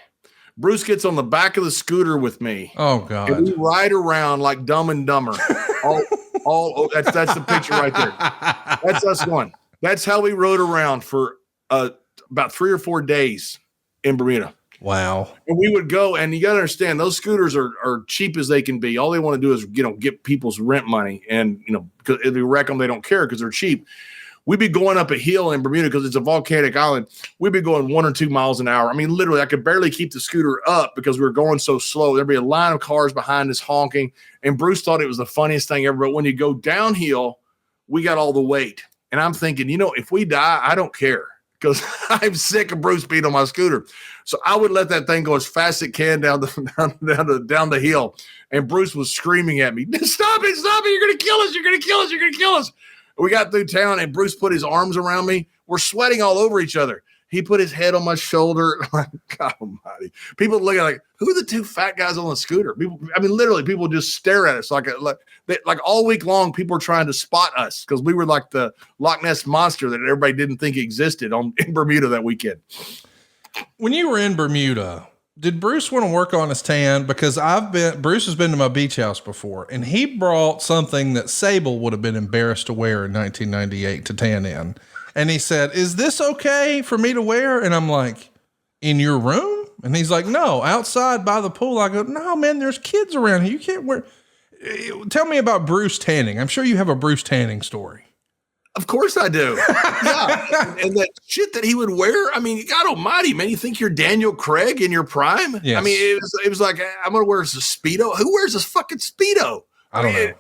Bruce gets on the back of the scooter with me. Oh God. And we ride around like Dumb and Dumber. That's the picture right there. That's us going. That's how we rode around for about 3 or 4 days in Bermuda. Wow. And we would go, and you got to understand, those scooters are cheap as they can be. All they want to do is, get people's rent money. And, because if they wreck them, they don't care because they're cheap. We'd be going up a hill in Bermuda because it's a volcanic island. We'd be going 1 or 2 miles an hour. I mean, literally, I could barely keep the scooter up because we were going so slow. There'd be a line of cars behind us honking. And Bruce thought it was the funniest thing ever. But when you go downhill, we got all the weight. And I'm thinking, if we die, I don't care because I'm sick of Bruce being on my scooter. So I would let that thing go as fast as it can down the hill. And Bruce was screaming at me, stop it, you're going to kill us, you're going to kill us, you're going to kill us. We got through town and Bruce put his arms around me. We're sweating all over each other. He put his head on my shoulder. God almighty. People look at like, who are the two fat guys on the scooter? Literally people just stare at us like all week long. People are trying to spot us because we were like the Loch Ness monster that everybody didn't think existed in Bermuda that weekend. When you were in Bermuda, did Bruce want to work on his tan? Because Bruce has been to my beach house before, and he brought something that Sable would have been embarrassed to wear in 1998 to tan in. And he said, is this okay for me to wear? And I'm like, in your room? And he's like, no, outside by the pool. I go, no, man, there's kids around here. You can't wear. Tell me about Bruce tanning. I'm sure you have a Bruce tanning story. Of course I do. Yeah. And that shit that he would wear. I mean, God almighty, man. You think you're Daniel Craig in your prime? Yes. I mean, it was like, I'm going to wear a Speedo. Who wears this fucking Speedo? I don't know.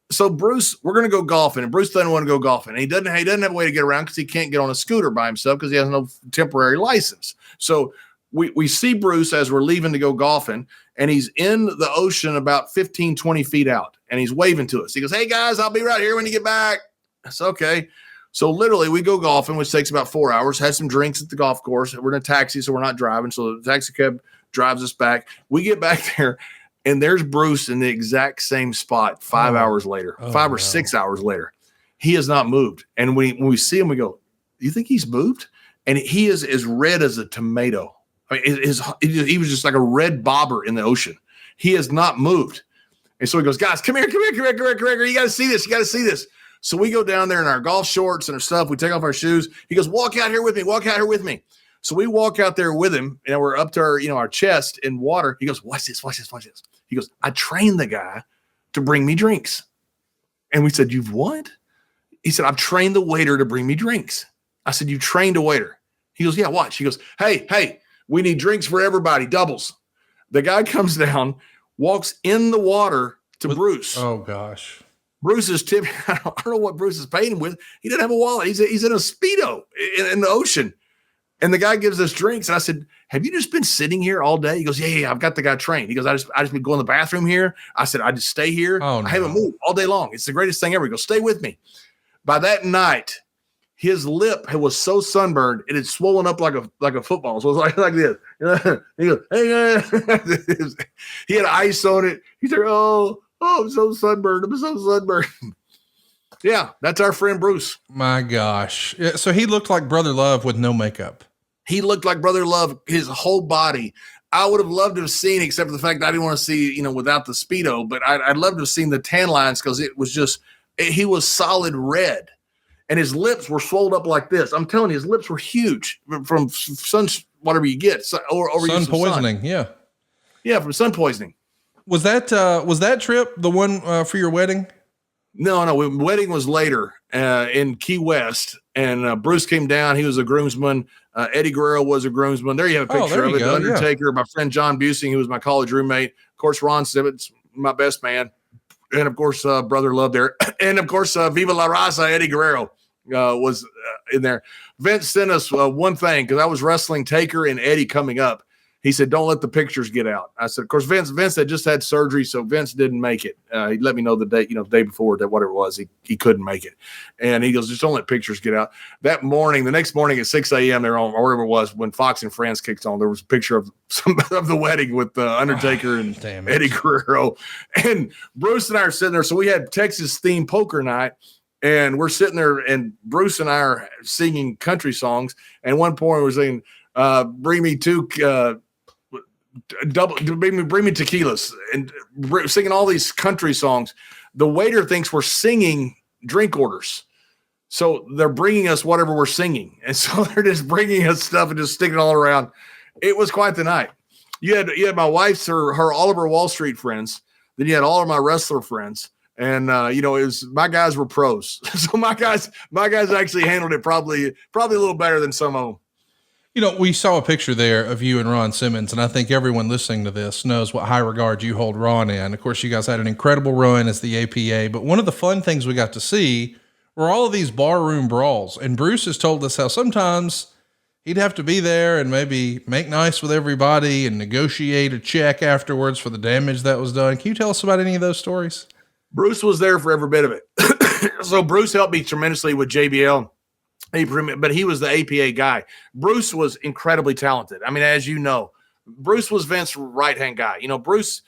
So Bruce, we're going to go golfing, and Bruce doesn't want to go golfing. He doesn't have a way to get around because he can't get on a scooter by himself because he has no temporary license. So we see Bruce as we're leaving to go golfing, and he's in the ocean about 15, 20 feet out, and he's waving to us. He goes, hey guys, I'll be right here when you get back. That's okay. So literally we go golfing, which takes about 4 hours, had some drinks at the golf course. We're in a taxi, so we're not driving. So the taxi cab drives us back. We get back there, and there's Bruce in the exact same spot 5 hours later, 5 or 6 hours later. He has not moved. And when we see him, we go, do you think he's moved? And he is as red as a tomato. I mean, he was just like a red bobber in the ocean. He has not moved. And so he goes, guys, come here. You got to see this. So we go down there in our golf shorts and our stuff. We take off our shoes. He goes, walk out here with me. So we walk out there with him, and we're up to our chest in water. He goes, watch this. He goes, I trained the guy to bring me drinks. And we said, you've what? He said, I've trained the waiter to bring me drinks. I said, you trained a waiter? He goes, yeah, watch. He goes, hey, we need drinks for everybody, doubles. The guy comes down, walks in the water to Bruce. Oh, gosh. Bruce is tipping. I don't know what Bruce is paying him with. He didn't have a wallet. He's in a Speedo in the ocean. And the guy gives us drinks. And I said, have you just been sitting here all day? He goes, yeah, I've got the guy trained. He goes, I just been going to the bathroom here. I said, I just stay here. Oh, no. I haven't moved all day long. It's the greatest thing ever. He goes, stay with me. By that night, his lip was so sunburned, it had swollen up like a football. So it was like this. He goes, hey, he had ice on it. He said, oh, I'm so sunburned. Yeah, that's our friend Bruce. My gosh. Yeah, so he looked like Brother Love with no makeup. He looked like Brother Love, his whole body. I would have loved to have seen, except for the fact that I didn't want to see, without the Speedo, but I'd love to have seen the tan lines because it was just, he was solid red. And his lips were swelled up like this. I'm telling you, his lips were huge from sun, whatever you get, or sun poisoning. Sun. Yeah, from sun poisoning. Was that trip the one for your wedding? No. Wedding was later in Key West, and Bruce came down. He was a groomsman. Eddie Guerrero was a groomsman. There you have a picture of it. The Undertaker, my friend John Busing, who was my college roommate. Of course, Ron Simmons, my best man. And, of course, Brother Love there. And, of course, Viva La Raza, Eddie Guerrero was in there. Vince sent us one thing because I was wrestling Taker and Eddie coming up. He said, don't let the pictures get out. I said, of course, Vince had just had surgery, so Vince didn't make it. He let me know the day, the day before that whatever it was, he couldn't make it. And he goes, just don't let pictures get out. That morning, the next morning at 6 a.m., they're on, or whatever it was, when Fox and Friends kicked on, there was a picture of of the wedding with Undertaker and Eddie Guerrero. And Bruce and I are sitting there. So we had Texas themed poker night. And we're sitting there, and Bruce and I are singing country songs. And at one point, we're saying, bring me two bring me tequilas, and singing all these country songs. The waiter thinks we're singing drink orders, so they're bringing us whatever we're singing, and so they're just bringing us stuff and just sticking it all around. It was quite the night. You had my wife's her all of her Wall Street friends, then you had all of my wrestler friends, and it was my guys were pros, so my guys actually handled it probably a little better than some of them. We saw a picture there of you and Ron Simmons, and I think everyone listening to this knows what high regard you hold Ron in. Of course, you guys had an incredible run as the APA, but one of the fun things we got to see were all of these barroom brawls. And Bruce has told us how sometimes he'd have to be there and maybe make nice with everybody and negotiate a check afterwards for the damage that was done. Can you tell us about any of those stories? Bruce was there for every bit of it. So Bruce helped me tremendously with JBL. But he was the APA guy. Bruce was incredibly talented. I mean, as you know, Bruce was Vince's right-hand guy. Bruce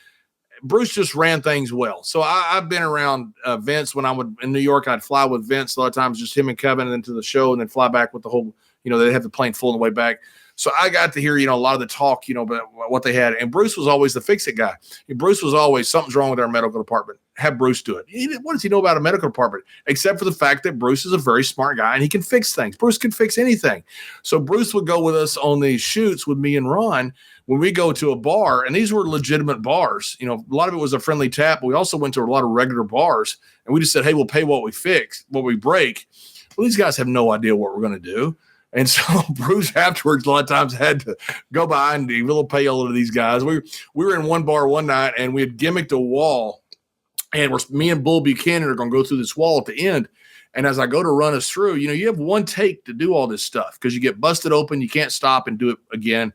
just ran things well. So I've been around Vince when I would in New York. I'd fly with Vince a lot of times, just him and Kevin, and into the show, and then fly back with the whole. They'd have the plane full on the way back. So I got to hear, a lot of the talk, about what they had. And Bruce was always the fix-it guy. Bruce was always, something's wrong with our medical department. Have Bruce do it. What does he know about a medical department? Except for the fact that Bruce is a very smart guy and he can fix things. Bruce can fix anything. So Bruce would go with us on these shoots with me and Ron when we go to a bar. And these were legitimate bars. A lot of it was a friendly tap. But we also went to a lot of regular bars. And we just said, hey, we'll pay what we fix, what we break. Well, these guys have no idea what we're going to do. And so Bruce afterwards a lot of times had to go by and give a little payola to these guys. We were in one bar one night and we had gimmicked a wall, and me and Bull Buchanan are going to go through this wall at the end. And as I go to run us through, you have one take to do all this stuff because you get busted open. You can't stop and do it again.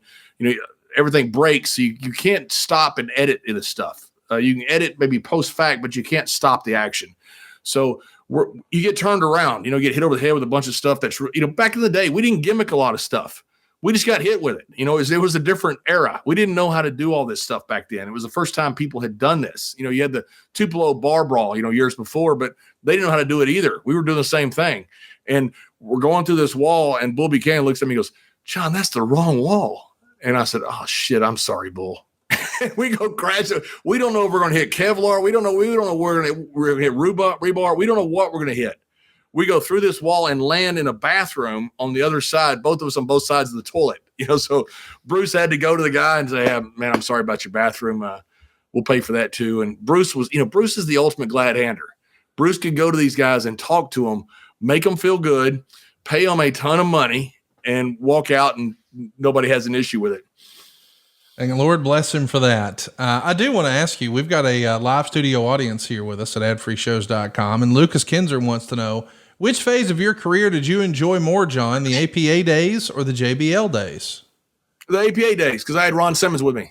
Everything breaks. So you can't stop and edit this stuff. You can edit maybe post fact, but you can't stop the action. So you get turned around, get hit over the head with a bunch of stuff that's, back in the day, we didn't gimmick a lot of stuff. We just got hit with it. It was a different era. We didn't know how to do all this stuff back then. It was the first time people had done this. You had the Tupelo bar brawl, years before, but they didn't know how to do it either. We were doing the same thing. And we're going through this wall, and Bull Buchanan looks at me and goes, John, that's the wrong wall. And I said, oh, shit, I'm sorry, Bull. We go crash. We don't know if we're going to hit Kevlar. We don't know where we're going to hit rebar. We don't know what we're going to hit. We go through this wall and land in a bathroom on the other side, both of us on both sides of the toilet. So Bruce had to go to the guy and say, man, I'm sorry about your bathroom. We'll pay for that too. And Bruce was, Bruce is the ultimate glad hander. Bruce could go to these guys and talk to them, make them feel good, pay them a ton of money, and walk out and nobody has an issue with it. And Lord bless him for that. I do want to ask you, we've got a live studio audience here with us at adfreeshows.com. And Lucas Kinzer wants to know, which phase of your career did you enjoy more, John, the APA days or the JBL days? The APA days, because I had Ron Simmons with me.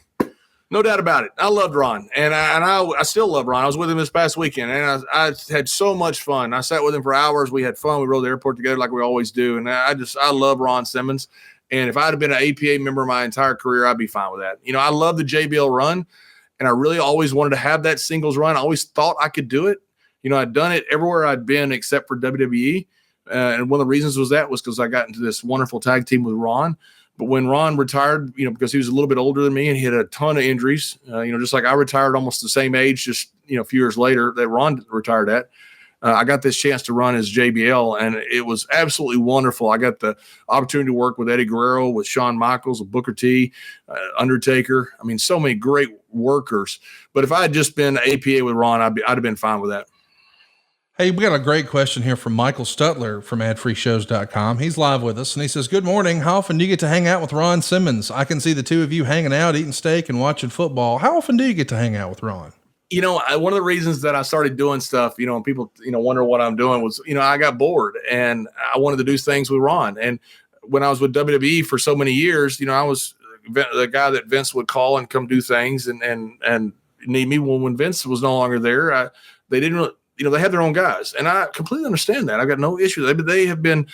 No doubt about it. I loved Ron, and I still love Ron. I was with him this past weekend, and I had so much fun. I sat with him for hours. We had fun. We rode the airport together like we always do, and I love Ron Simmons. And if I'd have been an APA member my entire career, I'd be fine with that. I love the JBL run, and I really always wanted to have that singles run. I always thought I could do it. I'd done it everywhere I'd been except for WWE. And one of the reasons was because I got into this wonderful tag team with Ron. But when Ron retired, because he was a little bit older than me and he had a ton of injuries, just like I retired almost the same age, just, a few years later that Ron retired at. I got this chance to run as JBL, and it was absolutely wonderful. I got the opportunity to work with Eddie Guerrero, with Shawn Michaels, with Booker T, Undertaker. I mean, so many great workers. But if I had just been APA with Ron, I'd have been fine with that. Hey, we got a great question here from Michael Stutler from adfreeshows.com. He's live with us and he says, good morning. How often do you get to hang out with Ron Simmons? I can see the two of you hanging out, eating steak and watching football. How often do you get to hang out with Ron? One of the reasons that I started doing stuff, and people, wonder what I'm doing was, I got bored and I wanted to do things with Ron. And when I was with WWE for so many years, I was the guy that Vince would call and come do things and need me when Vince was no longer there. They didn't really, they had their own guys, and I completely understand that. I got no issue. They have been,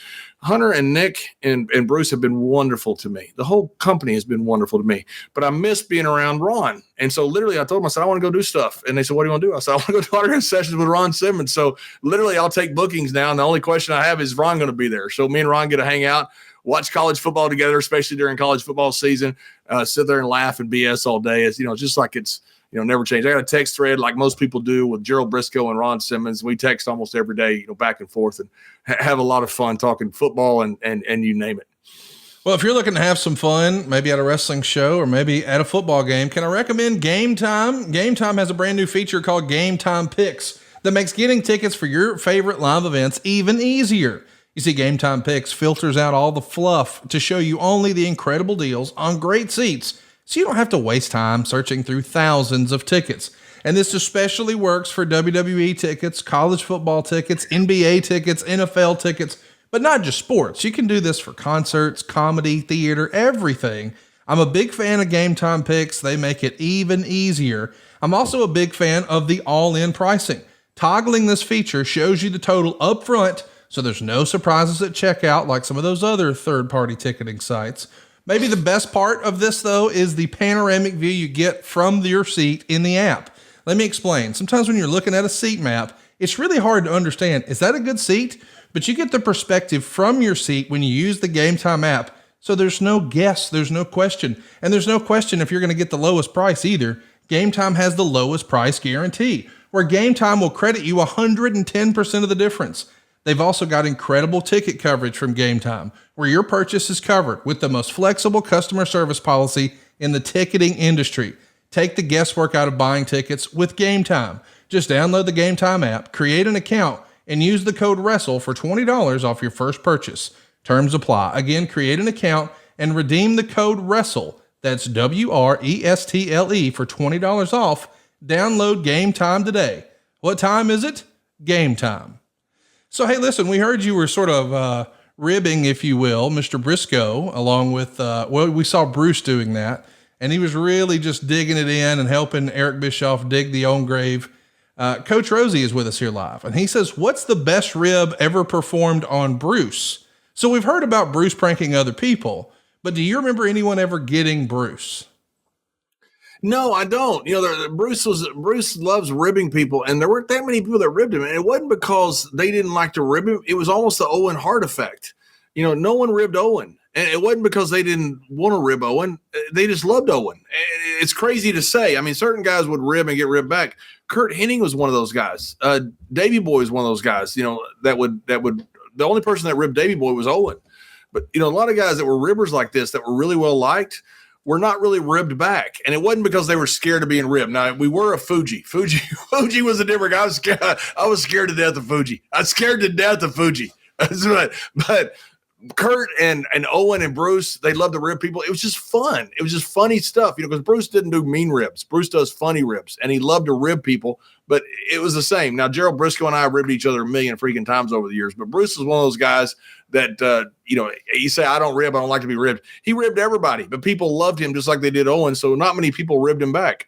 Hunter and Nick and Bruce have been wonderful to me. The whole company has been wonderful to me, but I miss being around Ron. And so literally I told them, I said, I want to go do stuff. And they said, what do you want to do? I said, I want to go to autograph sessions with Ron Simmons. So literally I'll take bookings now. And the only question I have is Ron going to be there? So me and Ron get to hang out, watch college football together, especially during college football season, sit there and laugh and BS all day. It's, just like it's, never change. I got a text thread like most people do with Gerald Brisco and Ron Simmons. We text almost every day, back and forth, and have a lot of fun talking football and you name it. Well, if you're looking to have some fun, maybe at a wrestling show or maybe at a football game, can I recommend GameTime? GameTime has a brand new feature called GameTime Picks that makes getting tickets for your favorite live events even easier. You see, GameTime Picks filters out all the fluff to show you only the incredible deals on great seats, so you don't have to waste time searching through thousands of tickets. And this especially works for WWE tickets, college football tickets, NBA tickets, NFL tickets, but not just sports. You can do this for concerts, comedy, theater, everything. I'm a big fan of GameTime Picks. They make it even easier. I'm also a big fan of the all-in pricing. Toggling this feature shows you the total up front, so there's no surprises at checkout like some of those other third-party ticketing sites. Maybe the best part of this, though, is the panoramic view you get from your seat in the app. Let me explain. Sometimes when you're looking at a seat map, it's really hard to understand, is that a good seat? But you get the perspective from your seat when you use the GameTime app. So there's no guess, there's no question. And there's no question if you're going to get the lowest price either. GameTime has the lowest price guarantee, where GameTime will credit you 110% of the difference. They've also got incredible ticket coverage from GameTime, where your purchase is covered with the most flexible customer service policy in the ticketing industry. Take the guesswork out of buying tickets with GameTime. Just download the GameTime app, create an account, and use the code WRESTLE for $20 off your first purchase. Terms apply. Again, create an account and redeem the code WRESTLE. That's WRESTLE for $20 off. Download GameTime today. What time is it? Game time. So, hey, listen, we heard you were sort of ribbing, if you will, Mr. Brisco, along with, we saw Bruce doing that, and he was really just digging it in and helping Eric Bischoff dig the own grave. Coach Rosie is with us here live, and he says, what's the best rib ever performed on Bruce? So we've heard about Bruce pranking other people, but do you remember anyone ever getting Bruce? No, I don't. Bruce loves ribbing people, and there weren't that many people that ribbed him. And it wasn't because they didn't like to rib him. It was almost the Owen Hart effect. No one ribbed Owen. And it wasn't because they didn't want to rib Owen. They just loved Owen. It's crazy to say. I mean, certain guys would rib and get ribbed back. Kurt Hennig was one of those guys. Davey Boy is one of those guys, that would, the only person that ribbed Davey Boy was Owen. But, a lot of guys that were ribbers like this that were really well liked were not really ribbed back. And it wasn't because they were scared of being ribbed. Now, we were a Fuji. Fuji was a different guy. I was scared to death of Fuji. I was scared to death of Fuji. But Kurt and Owen and Bruce, they loved to rib people. It was just fun. It was just funny stuff, because Bruce didn't do mean ribs. Bruce does funny ribs, and he loved to rib people, but it was the same. Now, Gerald Brisco and I ribbed each other a million freaking times over the years, but Bruce is one of those guys that, you say, I don't rib, I don't like to be ribbed. He ribbed everybody, but people loved him just like they did Owen, so not many people ribbed him back.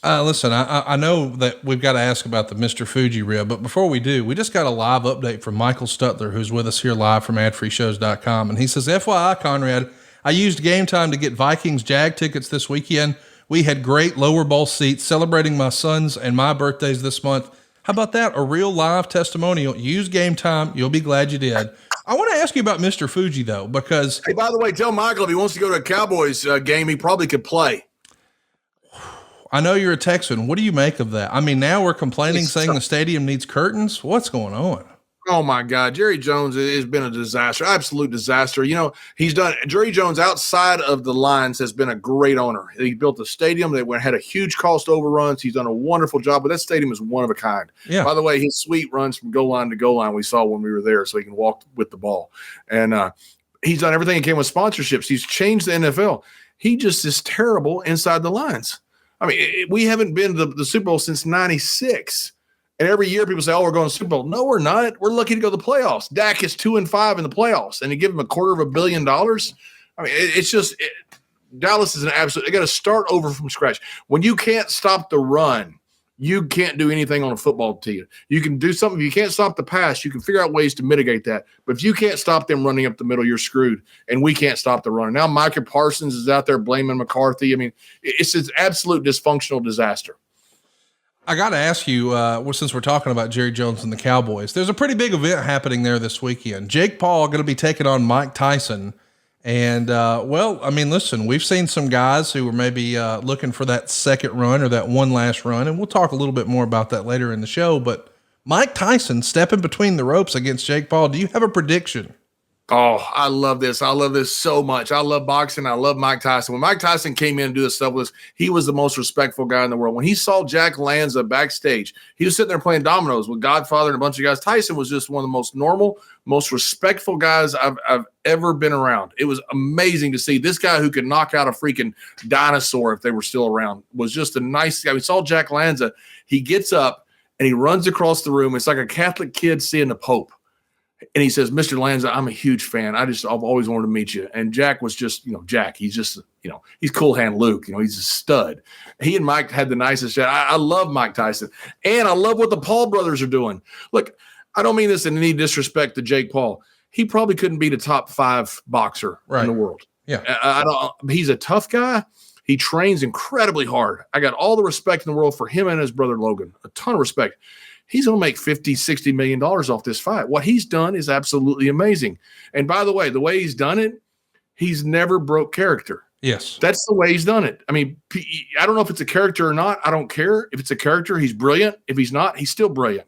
Listen, I know that we've got to ask about the Mr. Fuji rib, but before we do, we just got a live update from Michael Stutler, who's with us here live from adfreeshows.com. And he says, FYI, Conrad, I used GameTime to get Vikings Jag tickets this weekend. We had great lower bowl seats celebrating my son's and my birthdays this month. How about that? A real live testimonial. Use GameTime. You'll be glad you did. I want to ask you about Mr. Fuji, though, because... Hey, by the way, tell Michael if he wants to go to a Cowboys game, he probably could play. I know you're a Texan. What do you make of that? I mean, now we're complaining, saying the stadium needs curtains. What's going on? Oh my God, Jerry Jones has been a disaster, absolute disaster. Jerry Jones outside of the lines has been a great owner. He built a stadium that had a huge cost overruns. He's done a wonderful job, but that stadium is one of a kind. Yeah. By the way, his suite runs from goal line to goal line. We saw when we were there, so he can walk with the ball. And he's done everything he can with sponsorships. He's changed the NFL. He just is terrible inside the lines. I mean, we haven't been to the Super Bowl since '96. And every year people say, "Oh, we're going to Super Bowl." No, we're not. We're lucky to go to the playoffs. Dak is 2-5 in the playoffs, and you give him $250 million. I mean, it's just Dallas is an absolute. They got to start over from scratch. When you can't stop the run, you can't do anything on a football team. You can do something. If you can't stop the pass, you can figure out ways to mitigate that. But if you can't stop them running up the middle, you're screwed. And we can't stop the run. Now Micah Parsons is out there blaming McCarthy. I mean, it's an absolute dysfunctional disaster. I got to ask you, since we're talking about Jerry Jones and the Cowboys, there's a pretty big event happening there this weekend. Jake Paul going to be taking on Mike Tyson. And, listen, we've seen some guys who were maybe looking for that second run or that one last run, and we'll talk a little bit more about that later in the show. But Mike Tyson stepping between the ropes against Jake Paul. Do you have a prediction? Oh, I love this. I love this so much. I love boxing. I love Mike Tyson. When Mike Tyson came in and do this stuff with us, he was the most respectful guy in the world. When he saw Jack Lanza backstage, he was sitting there playing dominoes with Godfather and a bunch of guys. Tyson was just one of the most normal, most respectful guys I've ever been around. It was amazing to see this guy who could knock out a freaking dinosaur if they were still around. Was just a nice guy. We saw Jack Lanza. He gets up and he runs across the room. It's like a Catholic kid seeing the Pope. And he says, "Mr. Lanza, I'm a huge fan. I've always wanted to meet you." And Jack was just, Jack, he's just, he's Cool Hand Luke. He's a stud. He and Mike had the nicest chat. I love Mike Tyson. And I love what the Paul brothers are doing. Look, I don't mean this in any disrespect to Jake Paul. He probably couldn't beat a top 5 boxer in the world. Yeah. He's a tough guy. He trains incredibly hard. I got all the respect in the world for him and his brother Logan. A ton of respect. He's going to make $50-60 million off this fight. What he's done is absolutely amazing. And by the way he's done it, he's never broke character. Yes. That's the way he's done it. I mean, I don't know if it's a character or not. I don't care. If it's a character, he's brilliant. If he's not, he's still brilliant.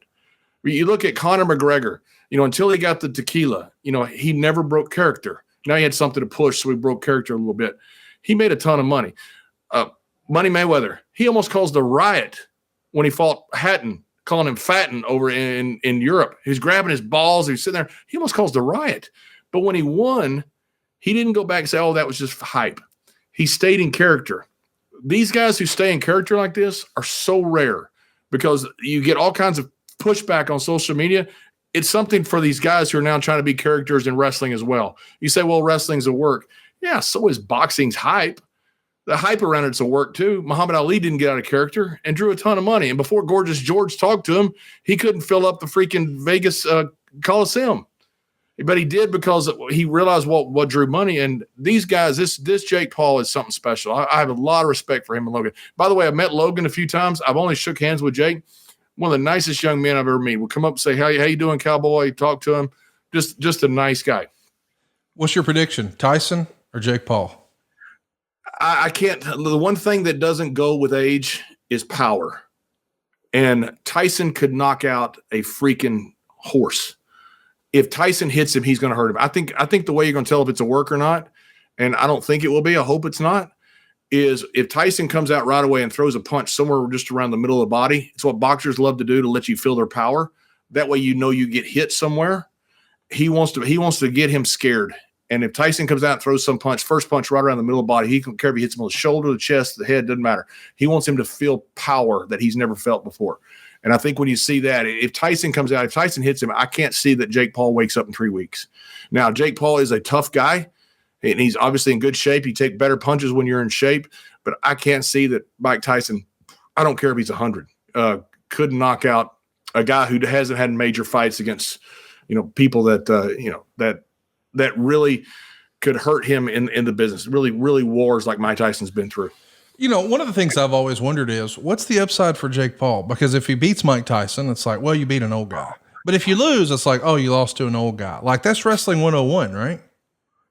You look at Conor McGregor, until he got the tequila, he never broke character. Now he had something to push, so he broke character a little bit. He made a ton of money. Money Mayweather, he almost caused a riot when he fought Hatton, calling him Fatten over in Europe. He's grabbing his balls. He's sitting there. He almost caused a riot. But when he won, he didn't go back and say, "Oh, that was just hype." He stayed in character. These guys who stay in character like this are so rare because you get all kinds of pushback on social media. It's something for these guys who are now trying to be characters in wrestling as well. You say, "Well, wrestling's a work." Yeah, so is boxing's hype. The hype around it's a work too. Muhammad Ali didn't get out of character and drew a ton of money. And before Gorgeous George talked to him, he couldn't fill up the freaking Vegas Coliseum. But he did because he realized what drew money. And these guys, this Jake Paul is something special. I have a lot of respect for him and Logan. By the way, I've met Logan a few times. I've only shook hands with Jake. One of the nicest young men I've ever met. We'll come up and say, "Hey, how you doing, cowboy?" Talk to him. Just a nice guy. What's your prediction, Tyson or Jake Paul? I can't. The one thing that doesn't go with age is power. And Tyson could knock out a freaking horse. If Tyson hits him, he's going to hurt him. I think the way you're going to tell if it's a work or not, and I don't think it will be, I hope it's not, is if Tyson comes out right away and throws a punch somewhere just around the middle of the body. It's what boxers love to do to let you feel their power. That way you get hit somewhere. He wants to get him scared. And if Tyson comes out and throws some punch, first punch right around the middle of the body, he don't care if he hits him on the shoulder, the chest, the head, doesn't matter. He wants him to feel power that he's never felt before. And I think when you see that, if Tyson comes out, if Tyson hits him, I can't see that Jake Paul wakes up in 3 weeks. Now, Jake Paul is a tough guy, and he's obviously in good shape. You take better punches when you're in shape, but I can't see that Mike Tyson, I don't care if he's 100, could knock out a guy who hasn't had major fights against, people that really could hurt him in the business. Really, really wars like Mike Tyson's been through. One of the things I've always wondered is what's the upside for Jake Paul? Because if he beats Mike Tyson, it's like, well, you beat an old guy. But if you lose, it's like, oh, you lost to an old guy. Like that's wrestling 101, right?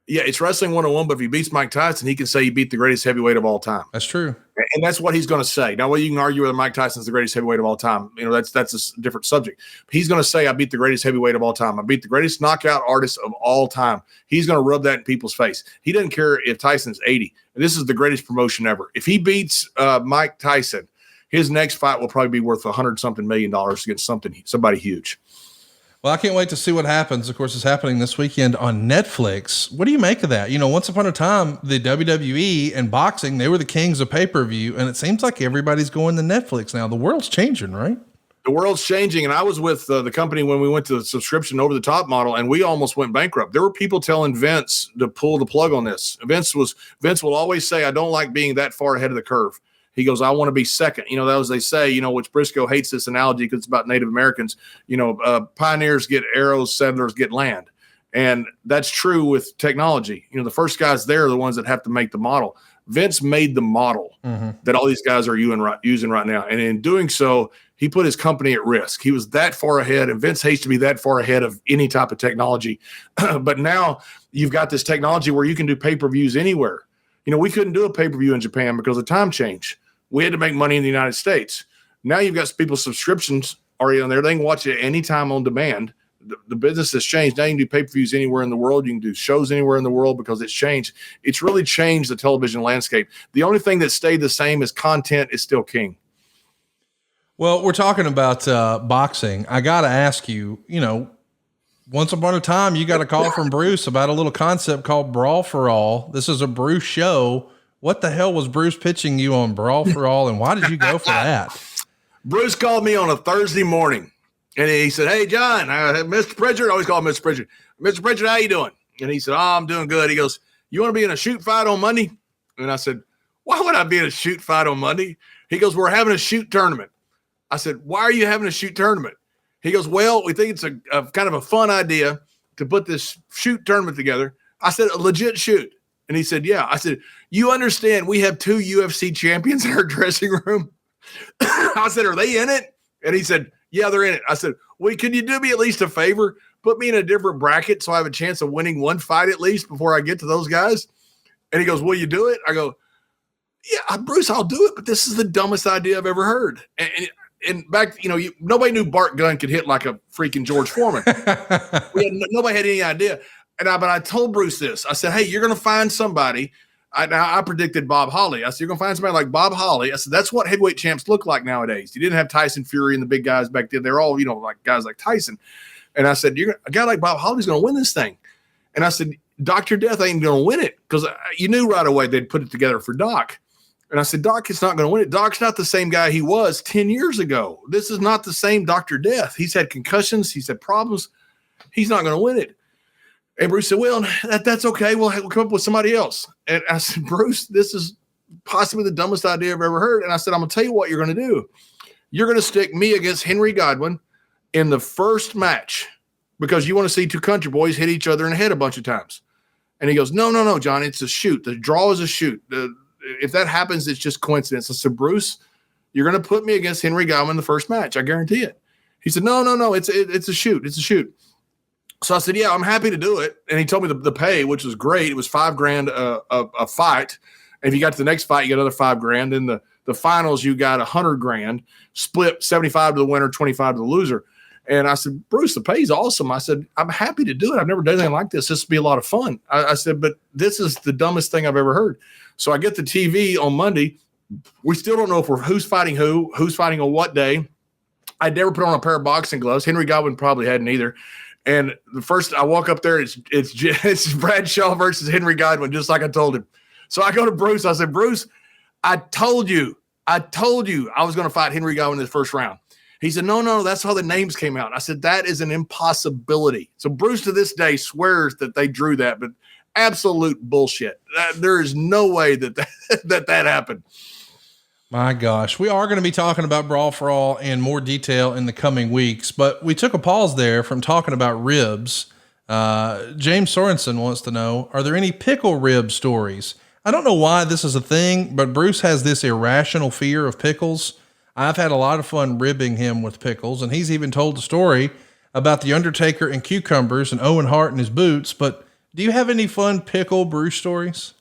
Yeah, it's wrestling 101, but if he beats Mike Tyson, he can say he beat the greatest heavyweight of all time. That's true. And that's what he's going to say. Now, whether you can argue whether Mike Tyson's the greatest heavyweight of all time, that's a different subject. He's going to say, I beat the greatest heavyweight of all time. I beat the greatest knockout artist of all time. He's going to rub that in people's face. He doesn't care if Tyson's 80. And this is the greatest promotion ever. If he beats Mike Tyson, his next fight will probably be worth $100-something million against somebody huge. Well, I can't wait to see what happens. Of course, it's happening this weekend on Netflix. What do you make of that? Once upon a time, the WWE and boxing, they were the kings of pay-per-view, and it seems like everybody's going to Netflix now. The world's changing, right? The world's changing, and I was with the company when we went to the subscription over-the-top model, and we almost went bankrupt. There were people telling Vince to pull the plug on this. Vince will always say, I don't like being that far ahead of the curve. He goes, I want to be second. That was, they say, which Brisco hates this analogy because it's about Native Americans. Pioneers get arrows, settlers get land. And that's true with technology. The first guys there are the ones that have to make the model. Vince made the model that all these guys are using right now. And in doing so, he put his company at risk. He was that far ahead, and Vince hates to be that far ahead of any type of technology. But now you've got this technology where you can do pay-per-views anywhere. We couldn't do a pay-per-view in Japan because of time change. We had to make money in the United States. Now you've got people's subscriptions already on there. They can watch it anytime on demand. The business has changed. Now you can do pay-per-views anywhere in the world. You can do shows anywhere in the world because it's changed. It's really changed the television landscape. The only thing that stayed the same is content is still king. Well, we're talking about boxing. I got to ask you, once upon a time, you got a call from Bruce about a little concept called Brawl For All. This is a Bruce show. What the hell was Bruce pitching you on Brawl For All, and why did you go for that? Bruce called me on a Thursday morning, and he said, hey, John, Mr. Pritchard, I always call him Mr. Pritchard. Mr. Pritchard, how you doing? And he said, I'm doing good. He goes, you want to be in a shoot fight on Monday? And I said, why would I be in a shoot fight on Monday? He goes, we're having a shoot tournament. I said, why are you having a shoot tournament? He goes, well, we think it's a kind of a fun idea to put this shoot tournament together. I said, a legit shoot. And he said, yeah. I said, you understand we have 2 UFC champions in our dressing room? I said, are they in it? And he said, yeah, they're in it. I said, well, can you do me at least a favor? Put me in a different bracket so I have a chance of winning one fight at least before I get to those guys. And he goes, will you do it? I go, yeah, Bruce, I'll do it. But this is the dumbest idea I've ever heard. And back, nobody knew Bart Gunn could hit like a freaking George Foreman. Nobody had any idea. But I told Bruce this. I said, hey, you're going to find somebody. I predicted Bob Holly. I said, you're going to find somebody like Bob Holly. I said, that's what heavyweight champs look like nowadays. You didn't have Tyson Fury and the big guys back then. They're all, like guys like Tyson. And I said, a guy like Bob Holly's going to win this thing. And I said, Dr. Death ain't going to win it because you knew right away they'd put it together for Doc. And I said, Doc is not going to win it. Doc's not the same guy he was 10 years ago. This is not the same Dr. Death. He's had concussions. He's had problems. He's not going to win it. And Bruce said, well, that's okay. We'll come up with somebody else. And I said, Bruce, this is possibly the dumbest idea I've ever heard. And I said, I'm going to tell you what you're going to do. You're going to stick me against Henry Godwin in the first match because you want to see 2 country boys hit each other in the head a bunch of times. And he goes, no, John, it's a shoot. The draw is a shoot. If that happens, it's just coincidence. I said, Bruce, you're going to put me against Henry Godwin in the first match. I guarantee it. He said, no, it's a shoot. It's a shoot. So I said, yeah, I'm happy to do it. And he told me the pay, which was great. It was $5,000 a fight. And if you got to the next fight, you get another $5,000. Then the finals, you got $100,000 split 75 to the winner, 25 to the loser. And I said, Bruce, the pay's awesome. I said, I'm happy to do it. I've never done anything like this. This would be a lot of fun. I said, but this is the dumbest thing I've ever heard. So I get the TV on Monday. We still don't know who's fighting who's fighting on what day. I never put on a pair of boxing gloves. Henry Godwin probably hadn't either. And the first I walk up there, it's Brad Shaw versus Henry Godwin, just like I told him. So I go to Bruce. I said, Bruce, I told you I was going to fight Henry Godwin in the first round. He said, no, that's how the names came out. I said, that is an impossibility. So Bruce to this day swears that they drew that, but absolute bullshit. There is no way that happened. My gosh, we are going to be talking about Brawl For All in more detail in the coming weeks, but we took a pause there from talking about ribs. James Sorensen wants to know, are there any pickle rib stories? I don't know why this is a thing, but Bruce has this irrational fear of pickles. I've had a lot of fun ribbing him with pickles, and he's even told the story about the Undertaker and cucumbers and Owen Hart and his boots. But Do you have any fun Pickle Bruce stories?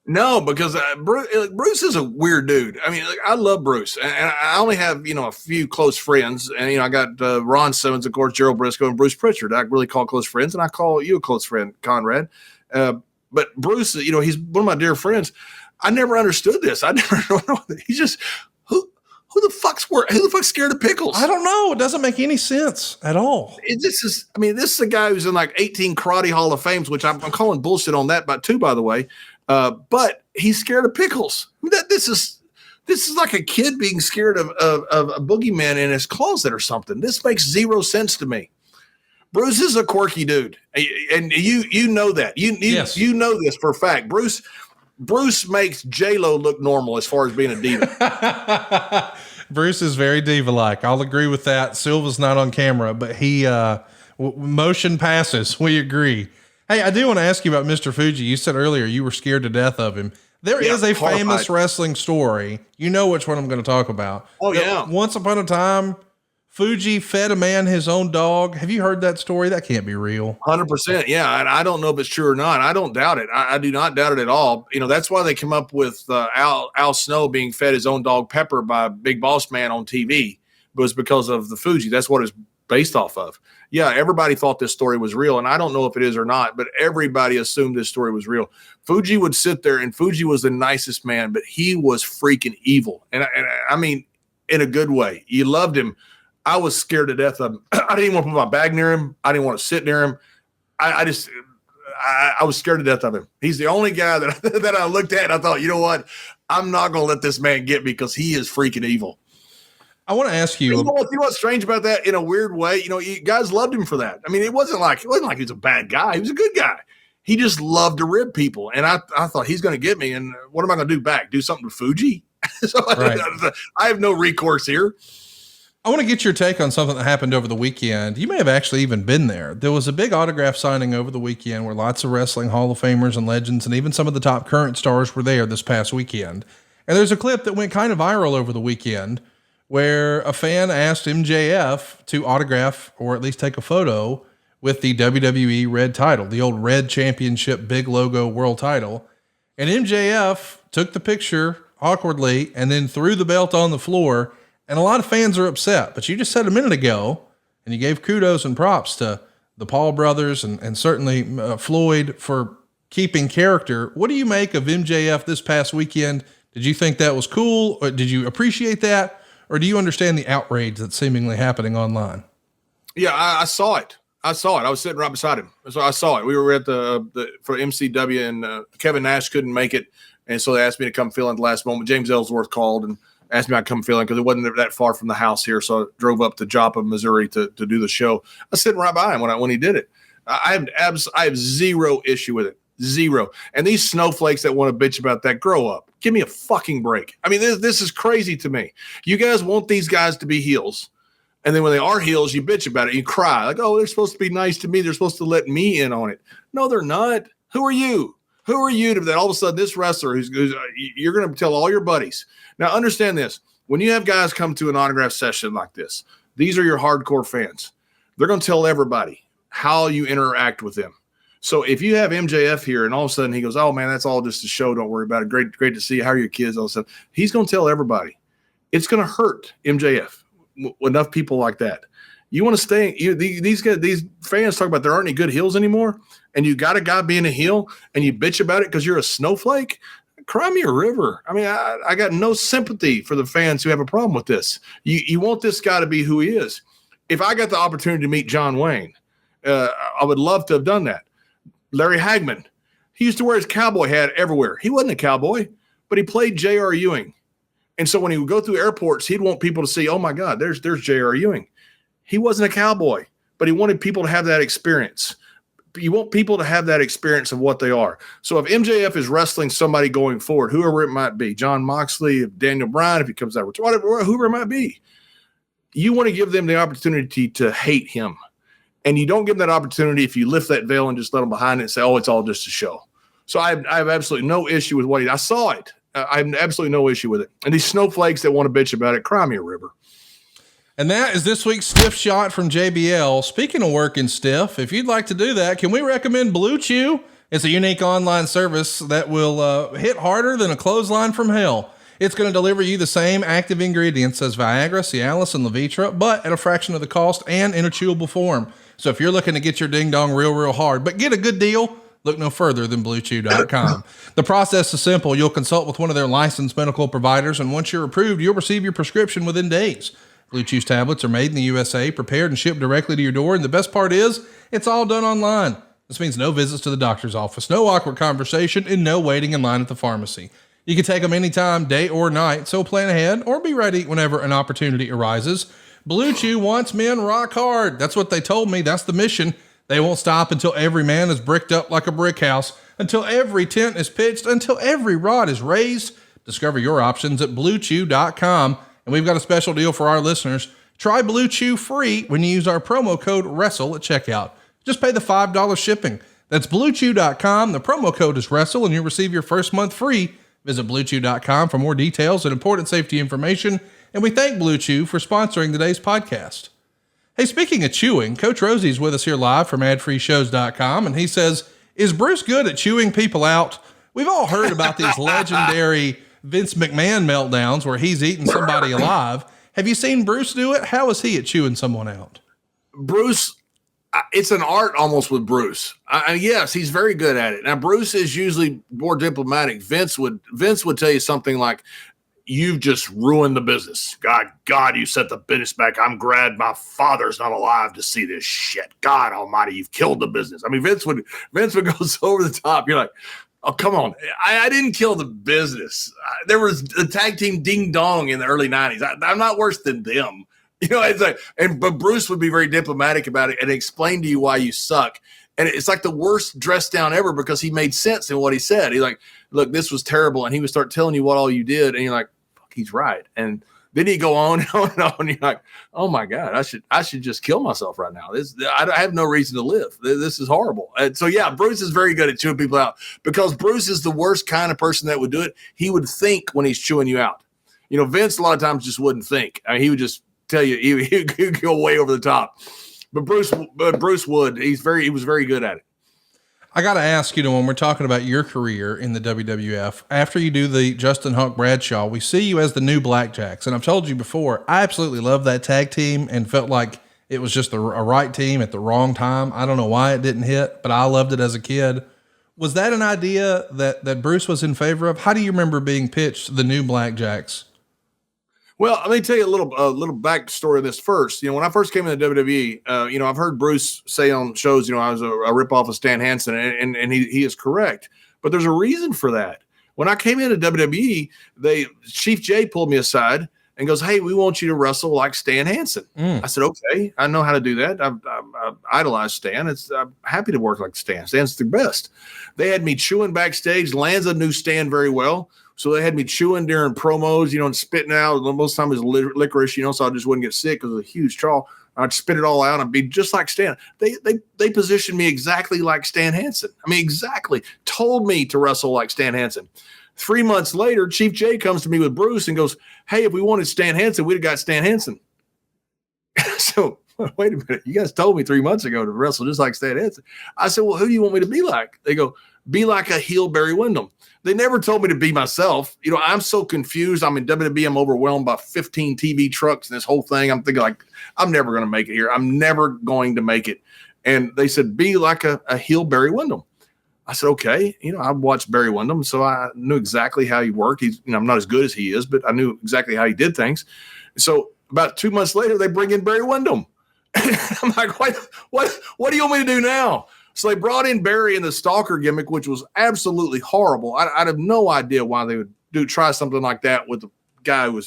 No, because Bruce is a weird dude. I mean, like, I love Bruce, and I only have, a few close friends. And, I got Ron Simmons, of course, Gerald Brisco, and Bruce Prichard. I really call close friends, and I call you a close friend, Conrad. But Bruce, he's one of my dear friends. I never understood this. I never know. He's just, who the fuck's scared of pickles? I don't know. It doesn't make any sense at all. This is a guy who's in like 18 karate Hall of Fames, which I'm calling bullshit on that too, by the way. But he's scared of pickles. This is like a kid being scared of a boogeyman in his closet or something. This makes zero sense to me. Bruce is a quirky dude, and you know that. Yes. You know this for a fact. Bruce makes J-Lo look normal as far as being a diva. Bruce is very diva-like. I'll agree with that. Silva's not on camera, but he motion passes. We agree. Hey, I do want to ask you about Mr. Fuji. You said earlier you were scared to death of him. There is a horrified. famous wrestling story. You know which one I'm going to talk about. Oh, yeah. Once upon a time, Fuji fed a man his own dog. Have you heard that story? That can't be real. 100%. Yeah. And I don't know if it's true or not. I don't doubt it. I do not doubt it at all. That's why they come up with Al Snow being fed his own dog Pepper by Big Boss Man on TV. It was because of the Fuji. That's what it's based off of. Yeah, everybody thought this story was real, and I don't know if it is or not, but everybody assumed this story was real. Fuji would sit there, and Fuji was the nicest man, but he was freaking evil. And I mean, in a good way. You loved him. I was scared to death of him. I didn't even want to put my bag near him. I didn't want to sit near him. I was scared to death of him. He's the only guy that I looked at and I thought, you know what? I'm not going to let this man get me because he is freaking evil. I want to ask you. You know what's strange about that? In a weird way, you guys loved him for that. I mean, it wasn't like he was a bad guy. He was a good guy. He just loved to rib people, and I thought he's going to get me. And what am I going to do back? Do something to Fuji? So right. I have no recourse here. I want to get your take on something that happened over the weekend. You may have actually even been there. There was a big autograph signing over the weekend where lots of wrestling Hall of Famers and legends, and even some of the top current stars were there this past weekend. And there's a clip that went kind of viral over the weekend where a fan asked MJF to autograph or at least take a photo with the WWE red title, the old red championship, big logo world title. And MJF took the picture awkwardly and then threw the belt on the floor. And a lot of fans are upset, but you just said a minute ago, and you gave kudos and props to the Paul brothers and certainly Floyd for keeping character. What do you make of MJF this past weekend? Did you think that was cool? Or did you appreciate that? Or do you understand the outrage that's seemingly happening online? Yeah, I saw it. I was sitting right beside him. So I saw it. We were at for MCW, and Kevin Nash couldn't make it. And so they asked me to come fill in at the last moment. James Ellsworth called and asked me I'd come fill in because it wasn't that far from the house here. So I drove up to Joppa, Missouri to do the show. I was sitting right by him when he did it. I have zero issue with it. Zero. And these snowflakes that want to bitch about that, grow up. Give me a fucking break. I mean, this is crazy to me. You guys want these guys to be heels. And then when they are heels, you bitch about it. You cry like, oh, they're supposed to be nice to me. They're supposed to let me in on it. No, they're not. Who are you? Who are you to that all of a sudden this wrestler who's you're going to tell all your buddies. Now, understand this. When you have guys come to an autograph session like this, these are your hardcore fans. They're going to tell everybody how you interact with them. So if you have MJF here and all of a sudden he goes, oh, man, that's all just a show. Don't worry about it. Great to see you. How are your kids? All of a sudden, he's going to tell everybody. It's going to hurt MJF. Enough people like that. You want to stay. These fans talk about there aren't any good heels anymore, and you got a guy being a heel, and you bitch about it because you're a snowflake. Cry me a river. I mean, I got no sympathy for the fans who have a problem with this. You want this guy to be who he is. If I got the opportunity to meet John Wayne, I would love to have done that. Larry Hagman, he used to wear his cowboy hat everywhere. He wasn't a cowboy, but he played J.R. Ewing. And so when he would go through airports, he'd want people to see, oh, my God, there's J.R. Ewing. He wasn't a cowboy, but he wanted people to have that experience. You want people to have that experience of what they are. So if MJF is wrestling somebody going forward, whoever it might be, John Moxley, Daniel Bryan, if he comes out with whatever, whoever it might be, you want to give them the opportunity to hate him. And you don't give them that opportunity if you lift that veil and just let them behind it and say, oh, it's all just a show. So I have absolutely no issue with what I saw it. I have absolutely no issue with it. And these snowflakes that want to bitch about it, cry me a river. And that is this week's Stiff Shot from JBL. Speaking of working stiff, if you'd like to do that, can we recommend Blue Chew? It's a unique online service that will hit harder than a clothesline from hell. It's going to deliver you the same active ingredients as Viagra, Cialis, and Levitra, but at a fraction of the cost and in a chewable form. So if you're looking to get your ding dong real hard, but get a good deal, look no further than BlueChew.com. The process is simple. You'll consult with one of their licensed medical providers, and once you're approved, you'll receive your prescription within days. Blue Chew's tablets are made in the USA, prepared and shipped directly to your door, and the best part is, it's all done online. This means no visits to the doctor's office, no awkward conversation, and no waiting in line at the pharmacy. You can take them anytime, day or night, so plan ahead or be ready whenever an opportunity arises. Blue Chew wants men rock hard. That's what they told me. That's the mission. They won't stop until every man is bricked up like a brick house, until every tent is pitched, until every rod is raised. Discover your options at BlueChew.com. And we've got a special deal for our listeners. Try Blue Chew free when you use our promo code WRESTLE at checkout. Just pay the $5 shipping. That's BlueChew.com. The promo code is WRESTLE, and you'll receive your first month free. Visit BlueChew.com for more details and important safety information. And we thank Blue Chew for sponsoring today's podcast. Hey, speaking of chewing, Coach Rosie's with us here live from adfreeshows.com, and he says, is Bruce good at chewing people out? We've all heard about these legendary Vince McMahon meltdowns where he's eating somebody alive. Have you seen Bruce do it? How is he at chewing someone out? Bruce, it's an art almost with Bruce. Yes, he's very good at it. Now, Bruce is usually more diplomatic. Vince would tell you something like, you've just ruined the business. God, you set the business back. I'm glad my father's not alive to see this shit. God almighty, you've killed the business. I mean, Vince would go so over the top. You're like, oh, come on. I didn't kill the business. There was a tag team ding dong in the early 90s. I'm not worse than them. You know, it's like, but Bruce would be very diplomatic about it and explain to you why you suck. And it's like the worst dress down ever because he made sense in what he said. He's like, look, this was terrible. And he would start telling you what all you did. And you're like, fuck, he's right. And then he'd go on and on and on. And you're like, oh my God, I should just kill myself right now. I have no reason to live. This is horrible. And so, yeah, Bruce is very good at chewing people out because Bruce is the worst kind of person that would do it. He would think when he's chewing you out. You know, Vince a lot of times just wouldn't think. I mean, he would just tell you, he could go way over the top. But Bruce would. He was very good at it. I got to ask, you know, when we're talking about your career in the WWF, after you do the Justin Hawk Bradshaw, we see you as the new Blackjacks. And I've told you before, I absolutely love that tag team and felt like it was just a right team at the wrong time. I don't know why it didn't hit, but I loved it as a kid. Was that an idea that Bruce was in favor of? How do you remember being pitched the new Blackjacks? Well, let me tell you a little backstory of this first. You know, when I first came in the WWE, you know, I've heard Bruce say on shows, you know, I was a ripoff of Stan Hansen, and he is correct. But there's a reason for that. When I came into WWE, Chief Jay pulled me aside and goes, "Hey, we want you to wrestle like Stan Hansen." I said, "Okay, I know how to do that. I've idolized Stan. I'm happy to work like Stan. Stan's the best." They had me chewing backstage. Lanza knew Stan very well. So they had me chewing during promos, you know, and spitting out. Most of the time it was licorice, you know, so I just wouldn't get sick because it was a huge chaw. I'd spit it all out and be just like Stan. They positioned me exactly like Stan Hansen. I mean, exactly. Told me to wrestle like Stan Hansen. 3 months later, Chief Jay comes to me with Bruce and goes, "Hey, if we wanted Stan Hansen, we'd have got Stan Hansen." So, wait a minute. You guys told me 3 months ago to wrestle just like Stan Hansen. I said, "Well, who do you want me to be like?" They go, "Be like a heel Barry Windham." They never told me to be myself. You know, I'm so confused. I'm in WWE. I'm overwhelmed by 15 TV trucks and this whole thing. I'm thinking like, I'm never going to make it here. I'm never going to make it. And they said, be like a heel Barry Windham. I said, okay. You know, I watched Barry Windham, so I knew exactly how he worked. He's, you know, I'm not as good as he is, but I knew exactly how he did things. So about 2 months later, they bring in Barry Windham. I'm like, what do you want me to do now? So they brought in Barry in the stalker gimmick, which was absolutely horrible. I'd have no idea why they would try something like that with a guy who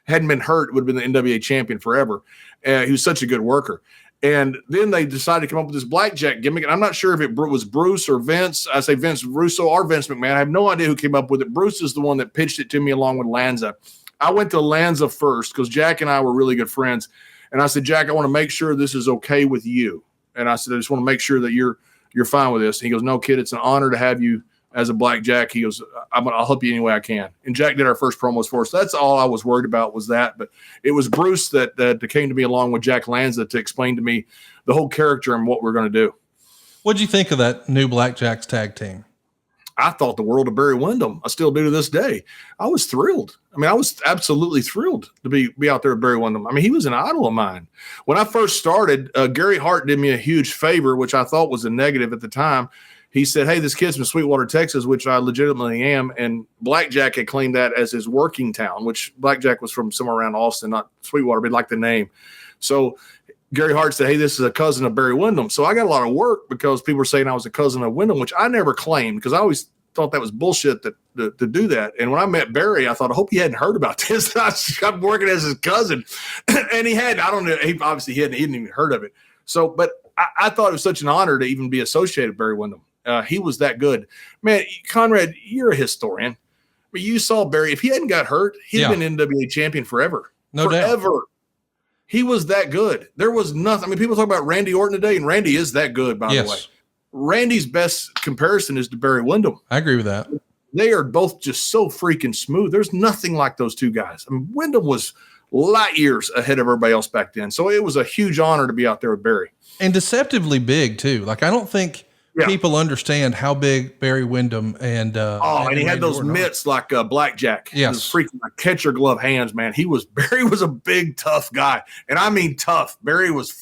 hadn't been hurt, would have been the NWA champion forever. He was such a good worker. And then they decided to come up with this blackjack gimmick. And I'm not sure if it was Bruce or Vince. I say Vince Russo or Vince McMahon. I have no idea who came up with it. Bruce is the one that pitched it to me along with Lanza. I went to Lanza first because Jack and I were really good friends. And I said, "Jack, I want to make sure this is okay with you." And I said, "I just want to make sure that you're fine with this." And he goes, "No, kid, it's an honor to have you as a blackjack." He goes, I'll help you any way I can. And Jack did our first promos for us. That's all I was worried about was that. But it was Bruce that came to me along with Jack Lanza to explain to me the whole character and what we're going to do. What'd you think of that new Blackjacks tag team? I thought the world of Barry Windham. I still do to this day. I was thrilled. I mean, I was absolutely thrilled to be out there with Barry Windham. I mean, he was an idol of mine. When I first started, Gary Hart did me a huge favor, which I thought was a negative at the time. He said, hey, this kid's from Sweetwater, Texas, which I legitimately am. And Blackjack had claimed that as his working town, which Blackjack was from somewhere around Austin, not Sweetwater, but like the name. So Gary Hart said, hey, this is a cousin of Barry Windham. So I got a lot of work because people were saying I was a cousin of Windham, which I never claimed because I always thought that was bullshit to do that. And when I met Barry, I thought, I hope he hadn't heard about this. I'm working as his cousin. And he had, I don't know, he obviously hadn't even heard of it. So, but I thought it was such an honor to even be associated with Barry Windham. He was that good. Man, Conrad, you're a historian. But you saw Barry, if he hadn't got hurt, he'd been NWA champion forever. No doubt. He was that good. There was nothing. I mean, people talk about Randy Orton today, and Randy is that good, by the way. Randy's best comparison is to Barry Windham. I agree with that. They are both just so freaking smooth. There's nothing like those two guys. I mean, Windham was light years ahead of everybody else back then. So it was a huge honor to be out there with Barry. And deceptively big, too. Like, I don't think people understand how big Barry Windham and he had those mitts like Blackjack. Yes. Freaking like catcher glove hands, man. Barry was a big, tough guy. And I mean tough. Barry was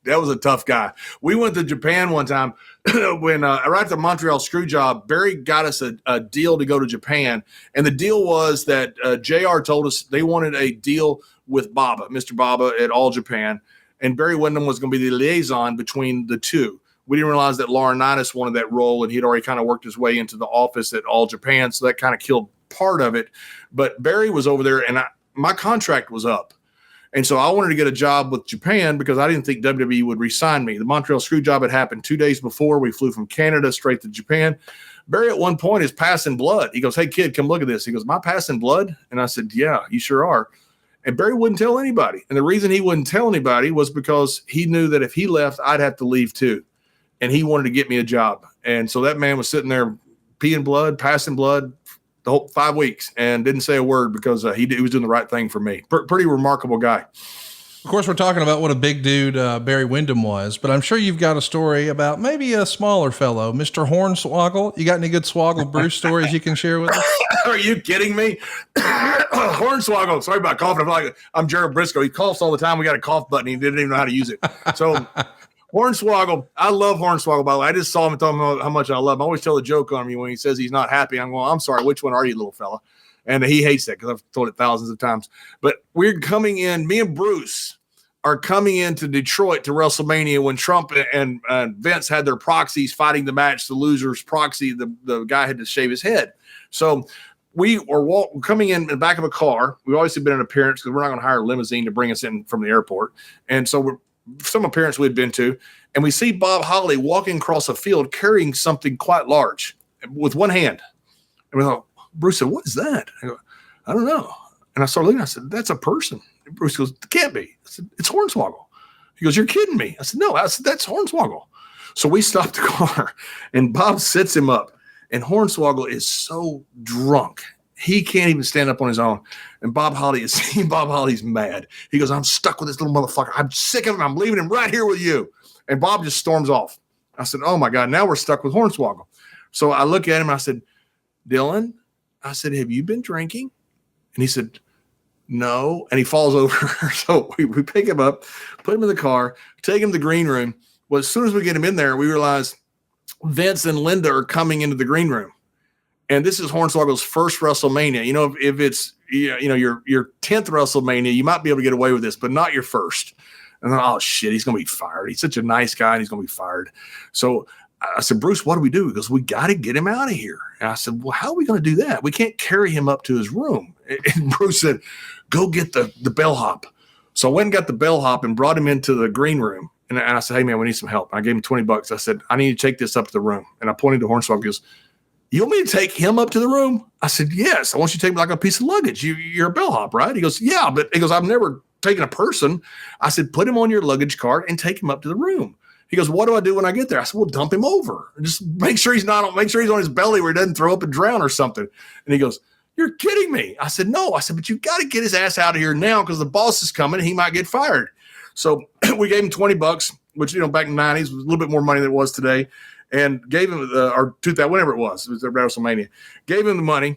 that was a tough guy. We went to Japan one time when right at the Montreal screw job, Barry got us a deal to go to Japan. And the deal was that JR told us they wanted a deal with Baba, Mr. Baba at All Japan. And Barry Windham was going to be the liaison between the two. We didn't realize that Laurinaitis wanted that role, and he'd already kind of worked his way into the office at All Japan. So that kind of killed part of it. But Barry was over there, and my contract was up. And so I wanted to get a job with Japan because I didn't think WWE would re-sign me. The Montreal screw job had happened 2 days before. We flew from Canada straight to Japan. Barry at one point is passing blood. He goes, hey, kid, come look at this. He goes, am I passing blood? And I said, yeah, you sure are. And Barry wouldn't tell anybody. And the reason he wouldn't tell anybody was because he knew that if he left, I'd have to leave too. And he wanted to get me a job. And so that man was sitting there peeing blood, passing blood the whole 5 weeks and didn't say a word because he was doing the right thing for me. Pretty remarkable guy. Of course, we're talking about what a big dude Barry Windham was, but I'm sure you've got a story about maybe a smaller fellow, Mr. Hornswoggle. You got any good Swoggle Bruce stories you can share with us? Are you kidding me? Hornswoggle. Sorry about coughing. I feel like I'm Jared Brisco. He coughs all the time. We got a cough button. He didn't even know how to use it. So Hornswoggle, I love Hornswoggle, by the way. I just saw him and told him how much I love him. I always tell a joke on me when he says he's not happy. I'm going, I'm sorry, which one are you, little fella? And he hates that because I've told it thousands of times. But we're coming in, me and Bruce are coming into Detroit to WrestleMania when Trump and Vince had their proxies fighting the match. The loser's proxy, the guy had to shave his head. So we are coming in the back of a car. We've obviously been an appearance because we're not going to hire a limousine to bring us in from the airport. And so we're some appearance we'd been to, and we see Bob Holly walking across a field carrying something quite large with one hand. And we thought, Bruce said, what is that? I go, I don't know. And I started looking, I said, that's a person. And Bruce goes, it can't be. I said, it's Hornswoggle. He goes, you're kidding me. I said, no. I said, that's Hornswoggle. So we stopped the car, and Bob sits him up, and Hornswoggle is so drunk. He can't even stand up on his own. And Bob Holly's mad. He goes, I'm stuck with this little motherfucker. I'm sick of him. I'm leaving him right here with you. And Bob just storms off. I said, oh my God, now we're stuck with Hornswoggle. So I look at him and I said, Dylan, I said, have you been drinking? And he said, no. And he falls over. So we pick him up, put him in the car, take him to the green room. Well, as soon as we get him in there, we realize Vince and Linda are coming into the green room. And this is Hornswoggle's first WrestleMania. You know, if it's your 10th WrestleMania, you might be able to get away with this, but not your first. And then, oh shit, he's going to be fired. He's such a nice guy, and he's going to be fired. So I said, Bruce, what do we do? He goes, we got to get him out of here. And I said, well, how are we going to do that? We can't carry him up to his room. And Bruce said, go get the bellhop. So I went and got the bellhop and brought him into the green room. And I said, hey man, we need some help. I gave him $20. I said, I need to take this up to the room. And I pointed to Hornswoggle. He goes, you want me to take him up to the room? I said, yes. I want you to take me like a piece of luggage. You're a bellhop, right? He goes, yeah, but he goes, I've never taken a person. I said, put him on your luggage cart and take him up to the room. He goes, what do I do when I get there? I said, well, dump him over. Just make sure he's on his belly where he doesn't throw up and drown or something. And he goes, you're kidding me. I said, no. I said, but you got to get his ass out of here now because the boss is coming and he might get fired. So we gave him $20. which, back in the 90s was a little bit more money than it was today, and gave him or 2000, whatever it was at WrestleMania, gave him the money.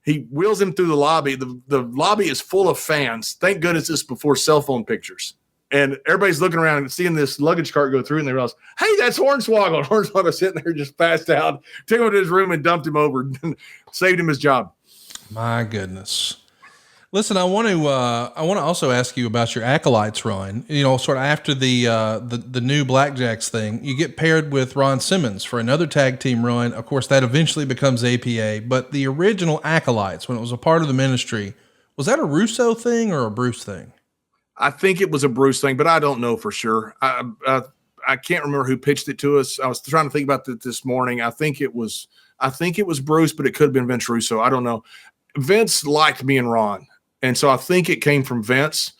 He wheels him through the lobby. The lobby is full of fans. Thank goodness this is before cell phone pictures. And everybody's looking around and seeing this luggage cart go through, and they realize, hey, that's Hornswoggle. Hornswoggle's sitting there just passed out. Took him to his room and dumped him over and saved him his job. My goodness. Listen, I want to also ask you about your Acolytes run. Sort of after the new Blackjacks thing, you get paired with Ron Simmons for another tag team run. Of course, that eventually becomes APA, but the original Acolytes, when it was a part of the ministry, was that a Russo thing or a Bruce thing? I think it was a Bruce thing, but I don't know for sure. I can't remember who pitched it to us. I was trying to think about that this morning. I think it was Bruce, but it could have been Vince Russo. I don't know. Vince liked me and Ron, and so I think it came from Vince.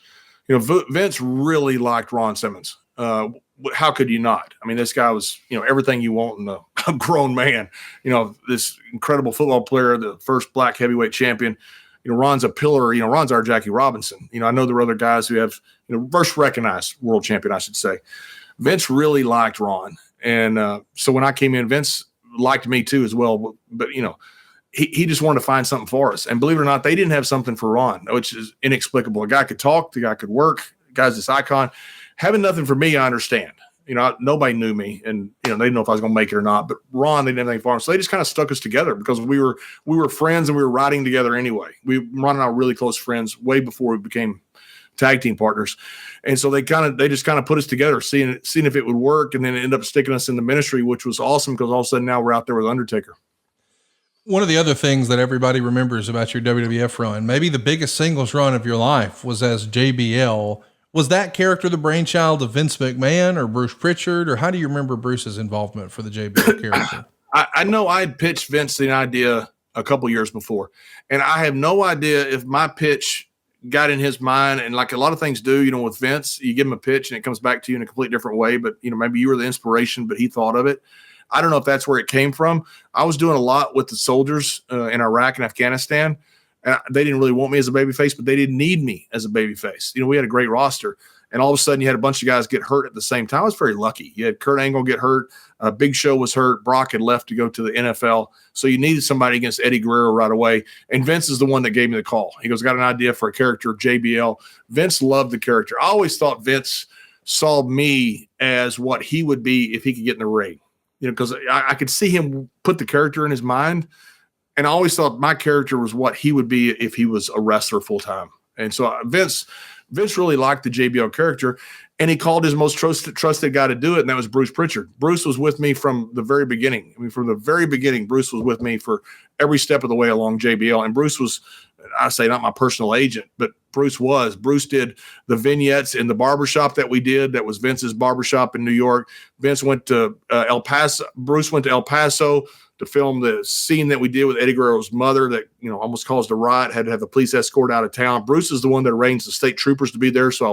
Vince really liked Ron Simmons. How could you not? I mean, this guy was, everything you want in a grown man. This incredible football player, the first black heavyweight champion. Ron's a pillar. Ron's our Jackie Robinson. I know there are other guys who have, first recognized world champion, I should say. Vince really liked Ron. And so when I came in, Vince liked me too as well. But, he just wanted to find something for us. And believe it or not, they didn't have something for Ron, which is inexplicable. A guy could talk, the guy could work, the guy's this icon. Having nothing for me, I understand. Nobody knew me, and they didn't know if I was going to make it or not. But Ron, they didn't have anything for him, so they just kind of stuck us together because we were friends and we were riding together anyway. Ron and I were really close friends way before we became tag team partners, and so they just kind of put us together, seeing if it would work, and then it ended up sticking us in the ministry, which was awesome because all of a sudden now we're out there with Undertaker. One of the other things that everybody remembers about your WWF run, maybe the biggest singles run of your life, was as JBL. Was that character the brainchild of Vince McMahon or Bruce Prichard, or how do you remember Bruce's involvement for the JBL character? I know I had pitched Vince the idea a couple years before, and I have no idea if my pitch got in his mind. And like a lot of things do, with Vince, you give him a pitch and it comes back to you in a completely different way. But, maybe you were the inspiration, but he thought of it. I don't know if that's where it came from. I was doing a lot with the soldiers in Iraq and Afghanistan. And they didn't really want me as a babyface, but they didn't need me as a babyface. We had a great roster. And all of a sudden, you had a bunch of guys get hurt at the same time. I was very lucky. You had Kurt Angle get hurt. Big Show was hurt. Brock had left to go to the NFL. So you needed somebody against Eddie Guerrero right away. And Vince is the one that gave me the call. He goes, got an idea for a character, JBL. Vince loved the character. I always thought Vince saw me as what he would be if he could get in the ring. Because I could see him put the character in his mind. And I always thought my character was what he would be if he was a wrestler full time. And so Vince really liked the JBL character, and he called his most trusted guy to do it, and that was Bruce Prichard. Bruce was with me from the very beginning. From the very beginning, Bruce was with me for every step of the way along JBL. And Bruce was, I say, not my personal agent, but Bruce was. Bruce did the vignettes in the barbershop that we did. That was Vince's barbershop in New York. Vince went to El Paso. Bruce went to El Paso to film the scene that we did with Eddie Guerrero's mother that, almost caused a riot, had to have the police escort out of town. Bruce is the one that arranged the state troopers to be there so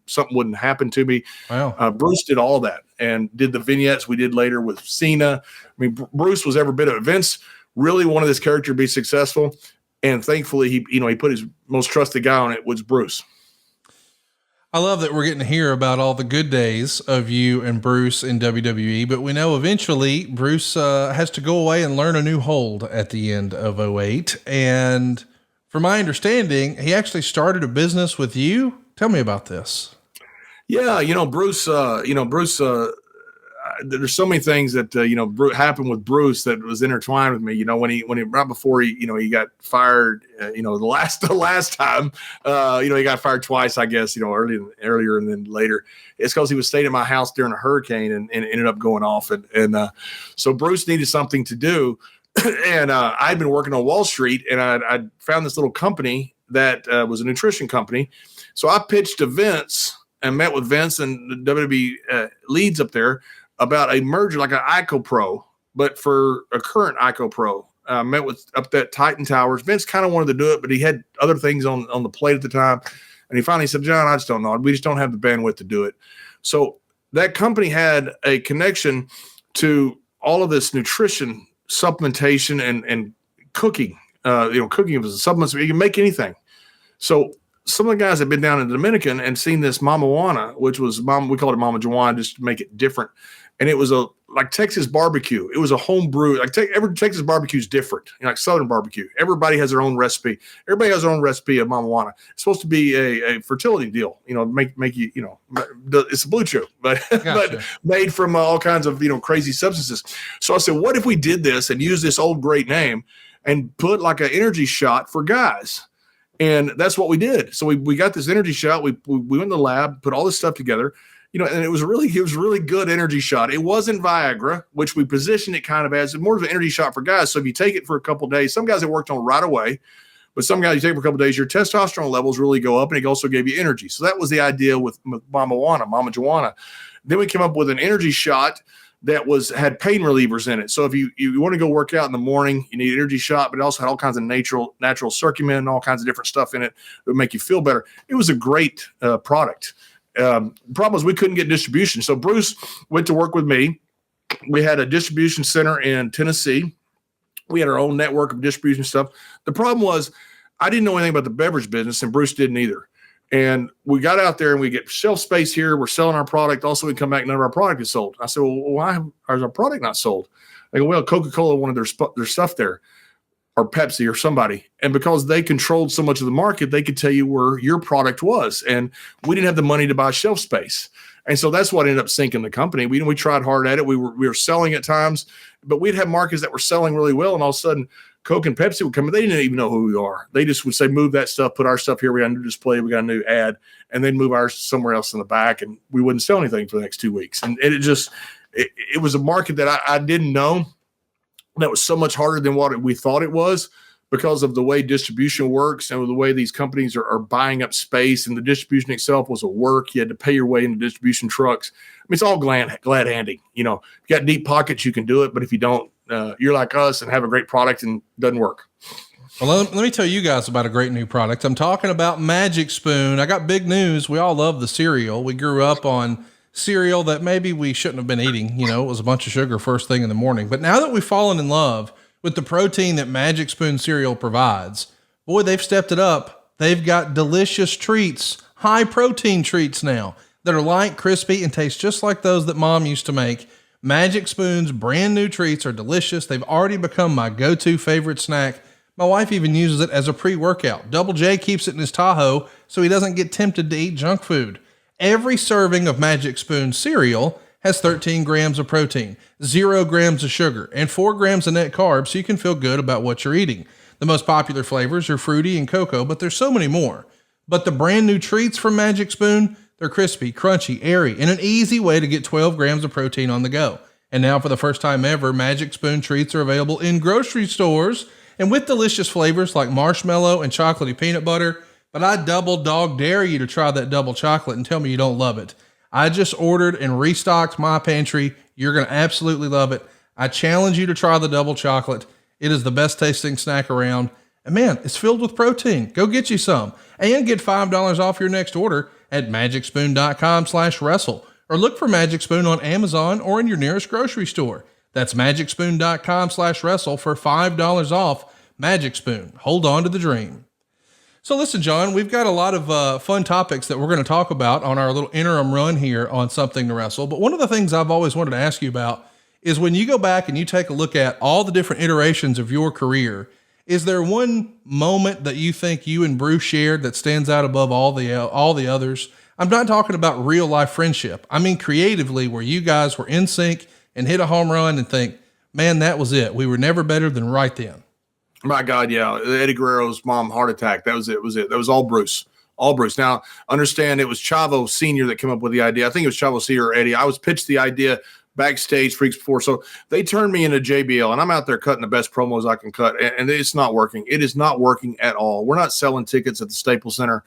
something wouldn't happen to me. Wow. Bruce did all that and did the vignettes we did later with Cena. Bruce was every bit of it. Vince really wanted this character to be successful, and thankfully he put his most trusted guy on it, was Bruce. I love that we're getting to hear about all the good days of you and Bruce in WWE, but we know eventually Bruce has to go away and learn a new hold at the end of 2008. And from my understanding, he actually started a business with you. Tell me about this. Yeah. Bruce, there's so many things that, happened with Bruce that was intertwined with me, when he right before he got fired, the last time, he got fired twice, I guess, earlier and then later. It's because he was staying at my house during a hurricane and ended up going off. And so Bruce needed something to do. And I'd been working on Wall Street, and I found this little company that was a nutrition company. So I pitched to Vince and met with Vince and the WWE leads up there about a merger, like an IcoPro, but for a current IcoPro. Met with up at Titan Towers. Vince kind of wanted to do it, but he had other things on the plate at the time. And he finally said, John, I just don't know. We just don't have the bandwidth to do it. So that company had a connection to all of this nutrition, supplementation, and cooking. Cooking was a supplement. You can make anything. So some of the guys had been down in the Dominican and seen this Mama Juana, which was we called it Mama Juana just to make it different. And it was like Texas barbecue. It was a home brew. Like every Texas barbecue is different. Like Southern barbecue. Everybody has their own recipe. Everybody has their own recipe of Mama Juana. It's supposed to be a fertility deal. Make you, it's a blue chew, but but made from all kinds of crazy substances. So I said, what if we did this and use this old great name and put like an energy shot for guys? And that's what we did. So we got this energy shot. We went in the lab, put all this stuff together. And it was really good energy shot. It wasn't Viagra, which we positioned it kind of as more of an energy shot for guys. So if you take it for a couple of days, some guys it worked on right away, but some guys you take it for a couple of days, your testosterone levels really go up, and it also gave you energy. So that was the idea with Mama Juana. Then we came up with an energy shot that had pain relievers in it. So if you want to go work out in the morning, you need an energy shot, but it also had all kinds of natural curcumin and all kinds of different stuff in it that would make you feel better. It was a great product. The problem was we couldn't get distribution. So Bruce went to work with me. We had a distribution center in Tennessee. We had our own network of distribution stuff. The problem was I didn't know anything about the beverage business, and Bruce didn't either. And we got out there and we get shelf space here. We're selling our product. Also, we come back, none of our product is sold. I said, well, why is our product not sold? They go, well, Coca-Cola wanted their stuff there, or Pepsi or somebody. And because they controlled so much of the market, they could tell you where your product was. And we didn't have the money to buy shelf space. And so that's what ended up sinking the company. We tried hard at it. We were selling at times, but we'd have markets that were selling really well. And all of a sudden, Coke and Pepsi would come in. They didn't even know who we are. They just would say, move that stuff, put our stuff here. We got a new display. We got a new ad, and then move ours somewhere else in the back. And we wouldn't sell anything for the next 2 weeks. And it was a market that I didn't know that was so much harder than what we thought it was, because of the way distribution works and the way these companies are buying up space, and the distribution itself was a work. You had to pay your way into distribution trucks. I mean, it's all glad handing. If you got deep pockets, you can do it. But if you don't, you're like us and have a great product and it doesn't work. Well, let me tell you guys about a great new product. I'm talking about Magic Spoon. I got big news. We all love the cereal. We grew up on cereal that maybe we shouldn't have been eating. It was a bunch of sugar first thing in the morning. But now that we've fallen in love with the protein that Magic Spoon cereal provides, boy, they've stepped it up. They've got delicious treats, high protein treats now that are light, crispy, and taste just like those that Mom used to make. Magic Spoon's brand new treats are delicious. They've already become my go-to favorite snack. My wife even uses it as a pre-workout. Double J keeps it in his Tahoe so he doesn't get tempted to eat junk food. Every serving of Magic Spoon cereal has 13 grams of protein, 0 grams of sugar, and 4 grams of net carbs, so you can feel good about what you're eating. The most popular flavors are fruity and cocoa, but there's so many more. But the brand new treats from Magic Spoon, they're crispy, crunchy, airy, and an easy way to get 12 grams of protein on the go. And now for the first time ever, Magic Spoon treats are available in grocery stores and with delicious flavors like marshmallow and chocolatey peanut butter. But I double dog dare you to try that double chocolate and tell me you don't love it. I just ordered and restocked my pantry. You're going to absolutely love it. I challenge you to try the double chocolate. It is the best tasting snack around. And man, it's filled with protein. Go get you some and get $5 off your next order at magicspoon.com/wrestle, or look for Magic Spoon on Amazon or in your nearest grocery store. That's magicspoon.com/wrestle for $5 off. Magic Spoon. Hold on to the dream. So listen, John, we've got a lot of fun topics that we're going to talk about on our little interim run here on Something to Wrestle. But one of the things I've always wanted to ask you about is when you go back and you take a look at all the different iterations of your career, is there one moment that you think you and Bruce shared that stands out above all the others? I'm not talking about real life friendship. I mean, creatively, where you guys were in sync and hit a home run and think, man, that was it. We were never better than right then. My God, yeah. Eddie Guerrero's mom heart attack. That was it. That was all Bruce. All Bruce. Now, understand it was Chavo Sr. that came up with the idea. I think it was Chavo Sr. or Eddie. I was pitched the idea backstage Freaks before. So they turned me into JBL, and I'm out there cutting the best promos I can cut, and it's not working. It is not working at all. We're not selling tickets at the Staples Center.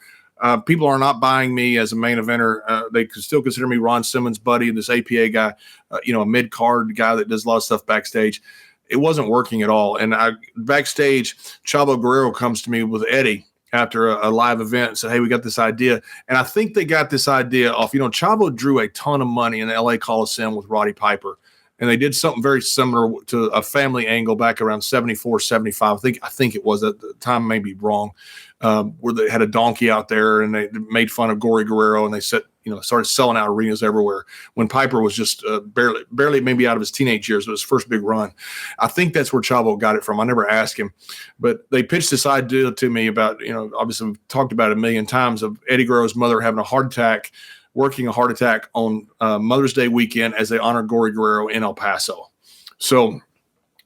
People are not buying me as a main eventer. They could still consider me Ron Simmons' buddy, this APA guy, a mid-card guy that does a lot of stuff backstage. It wasn't working at all. And backstage, Chavo Guerrero comes to me with Eddie after a live event and said, hey, we got this idea. And I think they got this idea off. Chavo drew a ton of money in the LA Coliseum with Roddy Piper. and they did something very similar to a family angle back around 74, 75. I think it was at the time, maybe wrong, where they had a donkey out there and they made fun of Gory Guerrero, and they started selling out arenas everywhere when Piper was just barely maybe out of his teenage years. It was his first big run. I think that's where Chavo got it from. I never asked him, but they pitched this idea to me about, obviously we've talked about it a million times, of Eddie Guerrero's mother having a heart attack, working a heart attack on Mother's Day weekend as they honor Gory Guerrero in El Paso. So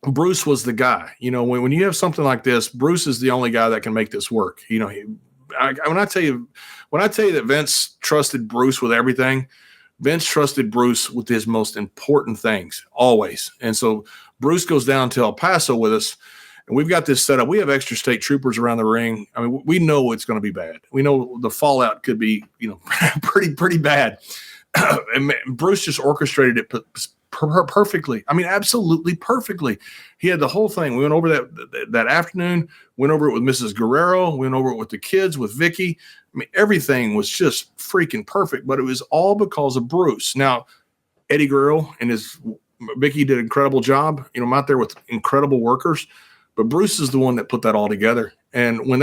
Bruce was the guy. When you have something like this, Bruce is the only guy that can make this work. When I tell you that Vince trusted Bruce with everything, Vince trusted Bruce with his most important things always. And so Bruce goes down to El Paso with us, and we've got this set up. We have extra state troopers around the ring. I mean, we know it's going to be bad. We know the fallout could be, pretty bad. And Bruce just orchestrated it perfectly. I mean, absolutely perfectly. He had the whole thing. We went over that afternoon, went over it with Mrs. Guerrero, went over it with the kids, with Vicky. I mean, everything was just freaking perfect, but it was all because of Bruce. Now, Eddie Guerrero and Vicky did an incredible job. I'm out there with incredible workers, but Bruce is the one that put that all together. And when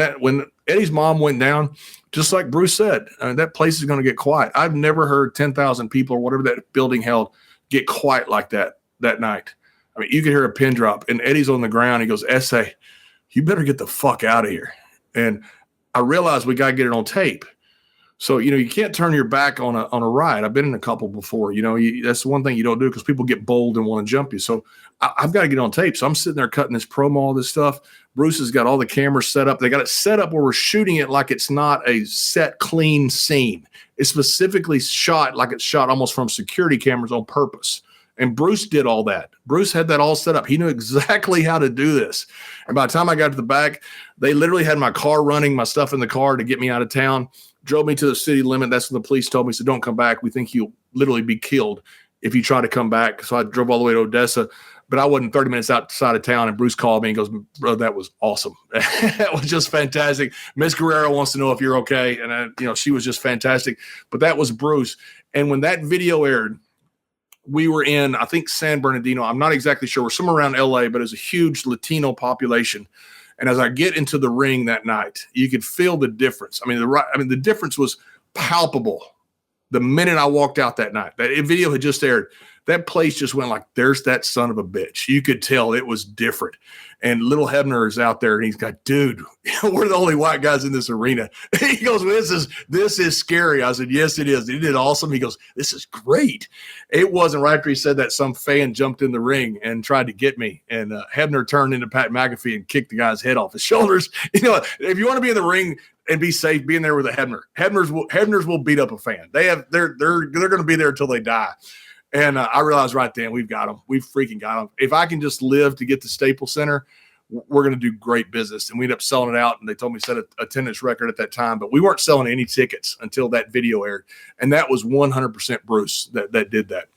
Eddie's mom went down, just like Bruce said, that place is going to get quiet. I've never heard 10,000 people or whatever that building held get quiet like that night. I mean, you could hear a pin drop, and Eddie's on the ground. He goes, "Essay, you better get the fuck out of here." And I realized we got to get it on tape. So, you can't turn your back on a ride. I've been in a couple before. That's the one thing you don't do, because people get bold and want to jump you. So I've got to get on tape. So I'm sitting there cutting this promo, all this stuff. Bruce has got all the cameras set up. They got it set up where we're shooting it like it's not a set, clean scene. It's specifically shot like it's shot almost from security cameras on purpose. And Bruce did all that. Bruce had that all set up. He knew exactly how to do this. And by the time I got to the back, they literally had my car running, my stuff in the car to get me out of town, drove me to the city limit. That's when the police told me, said, "Don't come back. We think you'll literally be killed if you try to come back." So I drove all the way to Odessa, but I wasn't 30 minutes outside of town. And Bruce called me and goes, "Bro, that was awesome." That was just fantastic. Miss Guerrero wants to know if you're okay. And she was just fantastic, but that was Bruce. And when that video aired, we were in, I think, San Bernardino. I'm not exactly sure. We're somewhere around LA, but it's a huge Latino population. And as I get into the ring that night, you could feel the difference. I mean, the difference was palpable the minute I walked out that night. That video had just aired. That place just went like, "There's that son of a bitch." You could tell it was different. And little Hebner is out there, and he's got, "Dude, we're the only white guys in this arena." He goes, this is scary. I said, "Yes, it is." He did awesome. He goes, "This is great." It wasn't right after he said that some fan jumped in the ring and tried to get me. And Hebner turned into Pat McAfee and kicked the guy's head off his shoulders. If you want to be in the ring and be safe, be in there with a Hebner. Hebners will beat up a fan. They're going to be there until they die. And I realized right then, we've got them. We've freaking got them. If I can just live to get to Staples Center, we're going to do great business. And we ended up selling it out, and they told me to set an attendance record at that time. But we weren't selling any tickets until that video aired. And that was 100% Bruce that did that.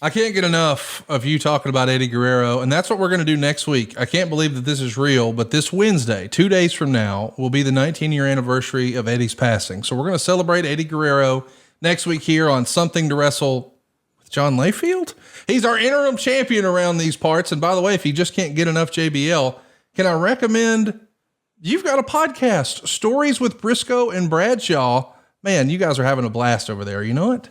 I can't get enough of you talking about Eddie Guerrero, and that's what we're going to do next week. I can't believe that this is real, but this Wednesday, 2 days from now, will be the 19-year anniversary of Eddie's passing. So we're going to celebrate Eddie Guerrero next week here on Something to Wrestle with John Layfield. He's our interim champion around these parts. And by the way, if you just can't get enough JBL, can I recommend, you've got a podcast, Stories with Brisco and Bradshaw. Man, you guys are having a blast over there. You know it?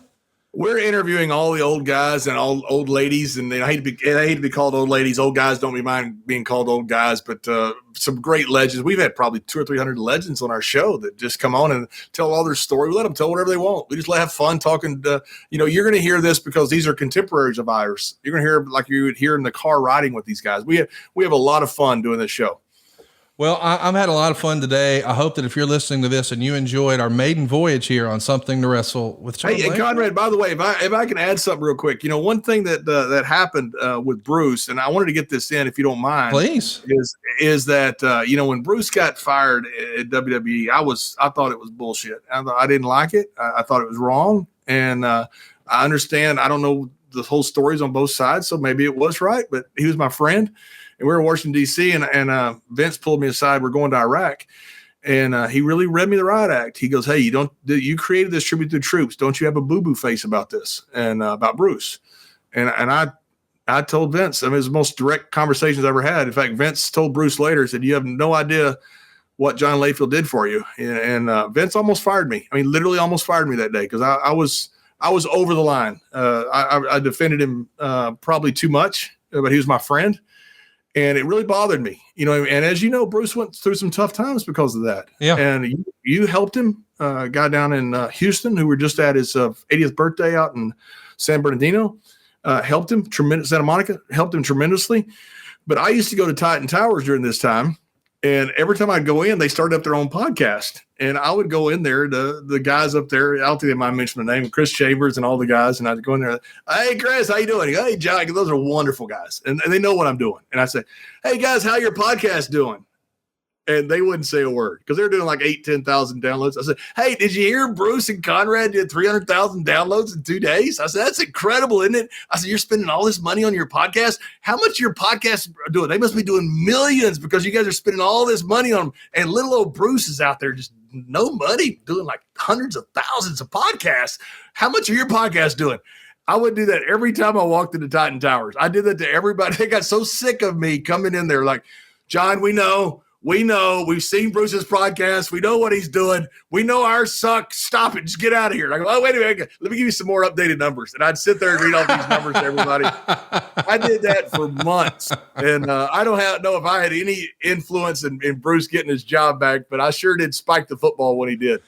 We're interviewing all the old guys and all old ladies, and I hate to be called old ladies. Old guys don't mind being called old guys, but some great legends. We've had probably 200 or 300 legends on our show that just come on and tell all their story. We let them tell whatever they want. We just have fun talking. You're going to hear this because these are contemporaries of ours. You're going to hear like you would hear in the car riding with these guys. We have a lot of fun doing this show. Well, I've had a lot of fun today. I hope that if you're listening to this and you enjoyed our maiden voyage here on Something to Wrestle with John Hey, Conrad, by the way, if I can add something real quick, one thing that happened with Bruce, and I wanted to get this in if you don't mind, please, is that when Bruce got fired at WWE, I thought it was bullshit. I didn't like it. I thought it was wrong, and I understand. I don't know the whole stories on both sides, so maybe it was right, but he was my friend. And we were in Washington, D.C., and Vince pulled me aside. We're going to Iraq. And he really read me the riot act. He goes, "Hey, you created this tribute to the troops. Don't you have a boo-boo face about this?" And about Bruce. And I told Vince, I mean, it was the most direct conversations I ever had. In fact, Vince told Bruce later, said, you have no idea what John Layfield did for you. And Vince almost fired me. I mean, literally almost fired me that day because I was over the line. I defended him probably too much, but he was my friend. And it really bothered me, you know. And as you know, Bruce went through some tough times because of that. Yeah. And you helped him, a guy down in Houston who were just at his 80th birthday out in San Bernardino, helped him tremendous. Santa Monica helped him tremendously. But I used to go to Titan Towers during this time. And every time I'd go in, they started up their own podcast. And I would go in there, the guys up there, I don't think they might mention the name, Chris Chambers and all the guys. And I'd go in there, hey, Chris, how you doing? He goes, hey, John, those are wonderful guys. And they know what I'm doing. And I say, hey, guys, how your podcast doing? And they wouldn't say a word because they're doing like 10,000 downloads. I said, hey, did you hear Bruce and Conrad did 300,000 downloads in 2 days? I said, that's incredible, isn't it? I said, you're spending all this money on your podcast. How much your podcasts are doing? They must be doing millions because you guys are spending all this money on them. And little old Bruce is out there just no money doing like hundreds of thousands of podcasts. How much are your podcasts doing? I would do that every time I walked into Titan Towers. I did that to everybody. They got so sick of me coming in there like, John, we know, we've seen Bruce's podcast. We know what he's doing. We know ours suck. Stop it. Just get out of here. I go, oh, wait a minute. Let me give you some more updated numbers. And I'd sit there and read all these numbers to everybody. I did that for months. And I don't know if I had any influence in Bruce getting his job back, but I sure did spike the football when he did.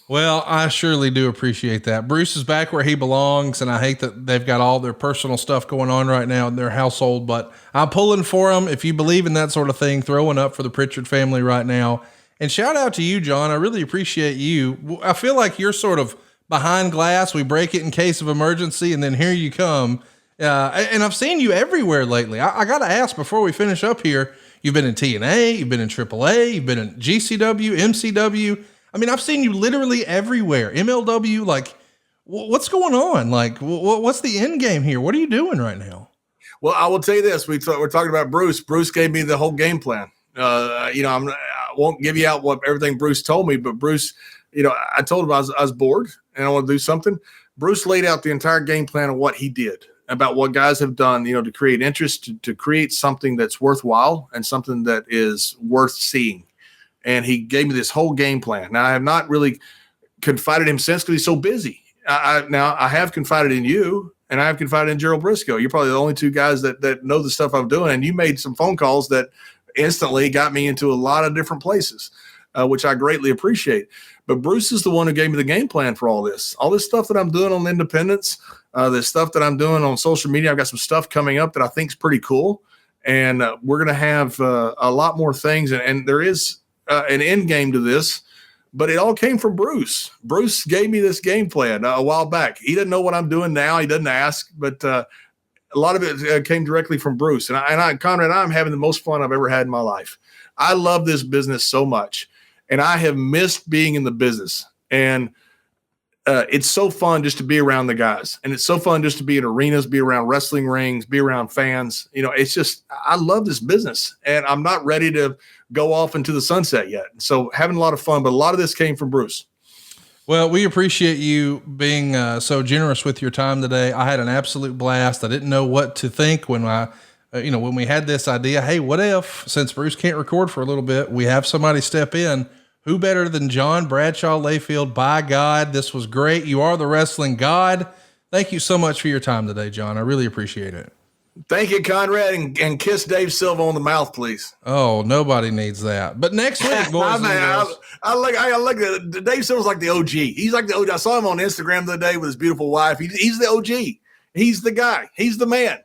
Well, I surely do appreciate that. Bruce is back where he belongs, and I hate that they've got all their personal stuff going on right now in their household, but I'm pulling for them. If you believe in that sort of thing, throwing up for the Pritchard family right now. And shout out to you, John. I really appreciate you. I feel like you're sort of behind glass. We break it in case of emergency, and then here you come. And I've seen you everywhere lately. I got to ask before we finish up here, you've been in TNA, you've been in AAA, you've been in GCW, MCW. I mean, I've seen you literally everywhere. MLW, like, what's going on? Like, what's the end game here? What are you doing right now? Well, I will tell you this. We're talking about Bruce. Bruce gave me the whole game plan. I won't give you out what everything Bruce told me, but Bruce, I told him I was bored and I want to do something. Bruce laid out the entire game plan of what he did, about what guys have done, to create interest, to create something that's worthwhile and something that is worth seeing. And he gave me this whole game plan. Now, I have not really confided in him since because he's so busy. Now, I have confided in you, and I have confided in Gerald Brisco. You're probably the only two guys that know the stuff I'm doing. And you made some phone calls that instantly got me into a lot of different places, which I greatly appreciate. But Bruce is the one who gave me the game plan for all this stuff that I'm doing on independence, the stuff that I'm doing on social media. I've got some stuff coming up that I think is pretty cool. And we're going to have a lot more things. And there is an end game to this, but it all came from Bruce. Bruce gave me this game plan a while back. He doesn't know what I'm doing now. He doesn't ask, but a lot of it came directly from Bruce. And Conrad, I'm having the most fun I've ever had in my life. I love this business so much, and I have missed being in the business. And it's so fun just to be around the guys, and it's so fun just to be in arenas, be around wrestling rings, be around fans. It's just, I love this business, and I'm not ready to go off into the sunset yet. So having a lot of fun, but a lot of this came from Bruce. Well, we appreciate you being so generous with your time today. I had an absolute blast. I didn't know what to think when when we had this idea. Hey, what if, since Bruce can't record for a little bit, we have somebody step in? Who better than John Bradshaw Layfield? By God, this was great. You are the wrestling god. Thank you so much for your time today, John. I really appreciate it. Thank you, Conrad, and kiss Dave Silva on the mouth, please. Oh, nobody needs that. But next week, boys. I like Dave Silva's like the OG. He's like the OG. I saw him on Instagram the other day with his beautiful wife. He's the OG. He's the guy. He's the man.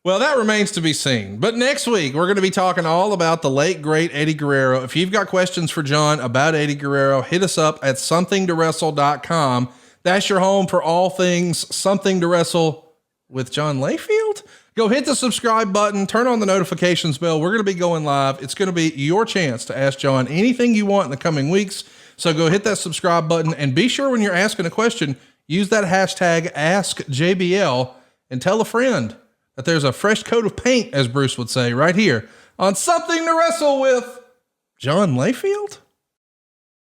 Well, that remains to be seen. But next week, we're going to be talking all about the late, great Eddie Guerrero. If you've got questions for John about Eddie Guerrero, hit us up at somethingtowrestle.com. That's your home for all things Something to Wrestle with John Layfield. Go hit the subscribe button, turn on the notifications bell. We're going to be going live. It's going to be your chance to ask John anything you want in the coming weeks. So go hit that subscribe button, and be sure when you're asking a question, use that hashtag AskJBL and tell a friend that there's a fresh coat of paint, as Bruce would say, right here on Something to Wrestle with John Layfield.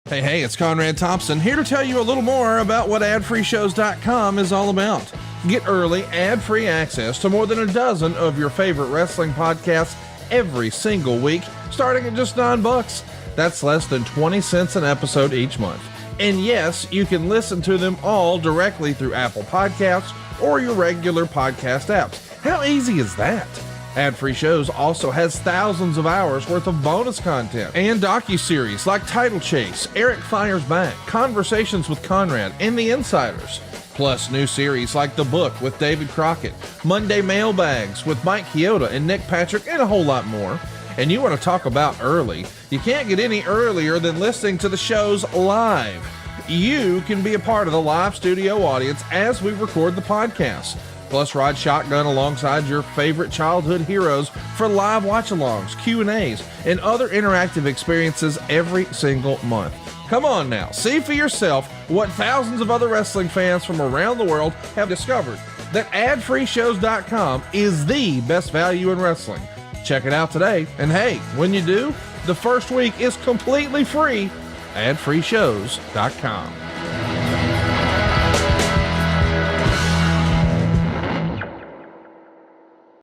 Hey, it's Conrad Thompson here to tell you a little more about what adfreeshows.com is all about. Get early, ad-free access to more than a dozen of your favorite wrestling podcasts every single week, starting at just $9. That's less than 20 cents an episode each month. And yes, you can listen to them all directly through Apple Podcasts or your regular podcast apps. How easy is that? Ad-free shows also has thousands of hours worth of bonus content and docuseries like Title Chase, Eric Fires Back, Conversations with Conrad, and The Insiders. Plus new series like The Book with David Crockett, Monday Mailbags with Mike Chioda and Nick Patrick, and a whole lot more. And you want to talk about early? You can't get any earlier than listening to the shows live. You can be a part of the live studio audience as we record the podcast. Plus, ride shotgun alongside your favorite childhood heroes for live watch-alongs, Q&As, and other interactive experiences every single month. Come on now, see for yourself what thousands of other wrestling fans from around the world have discovered, that adfreeshows.com is the best value in wrestling. Check it out today, and hey, when you do, the first week is completely free. adfreeshows.com.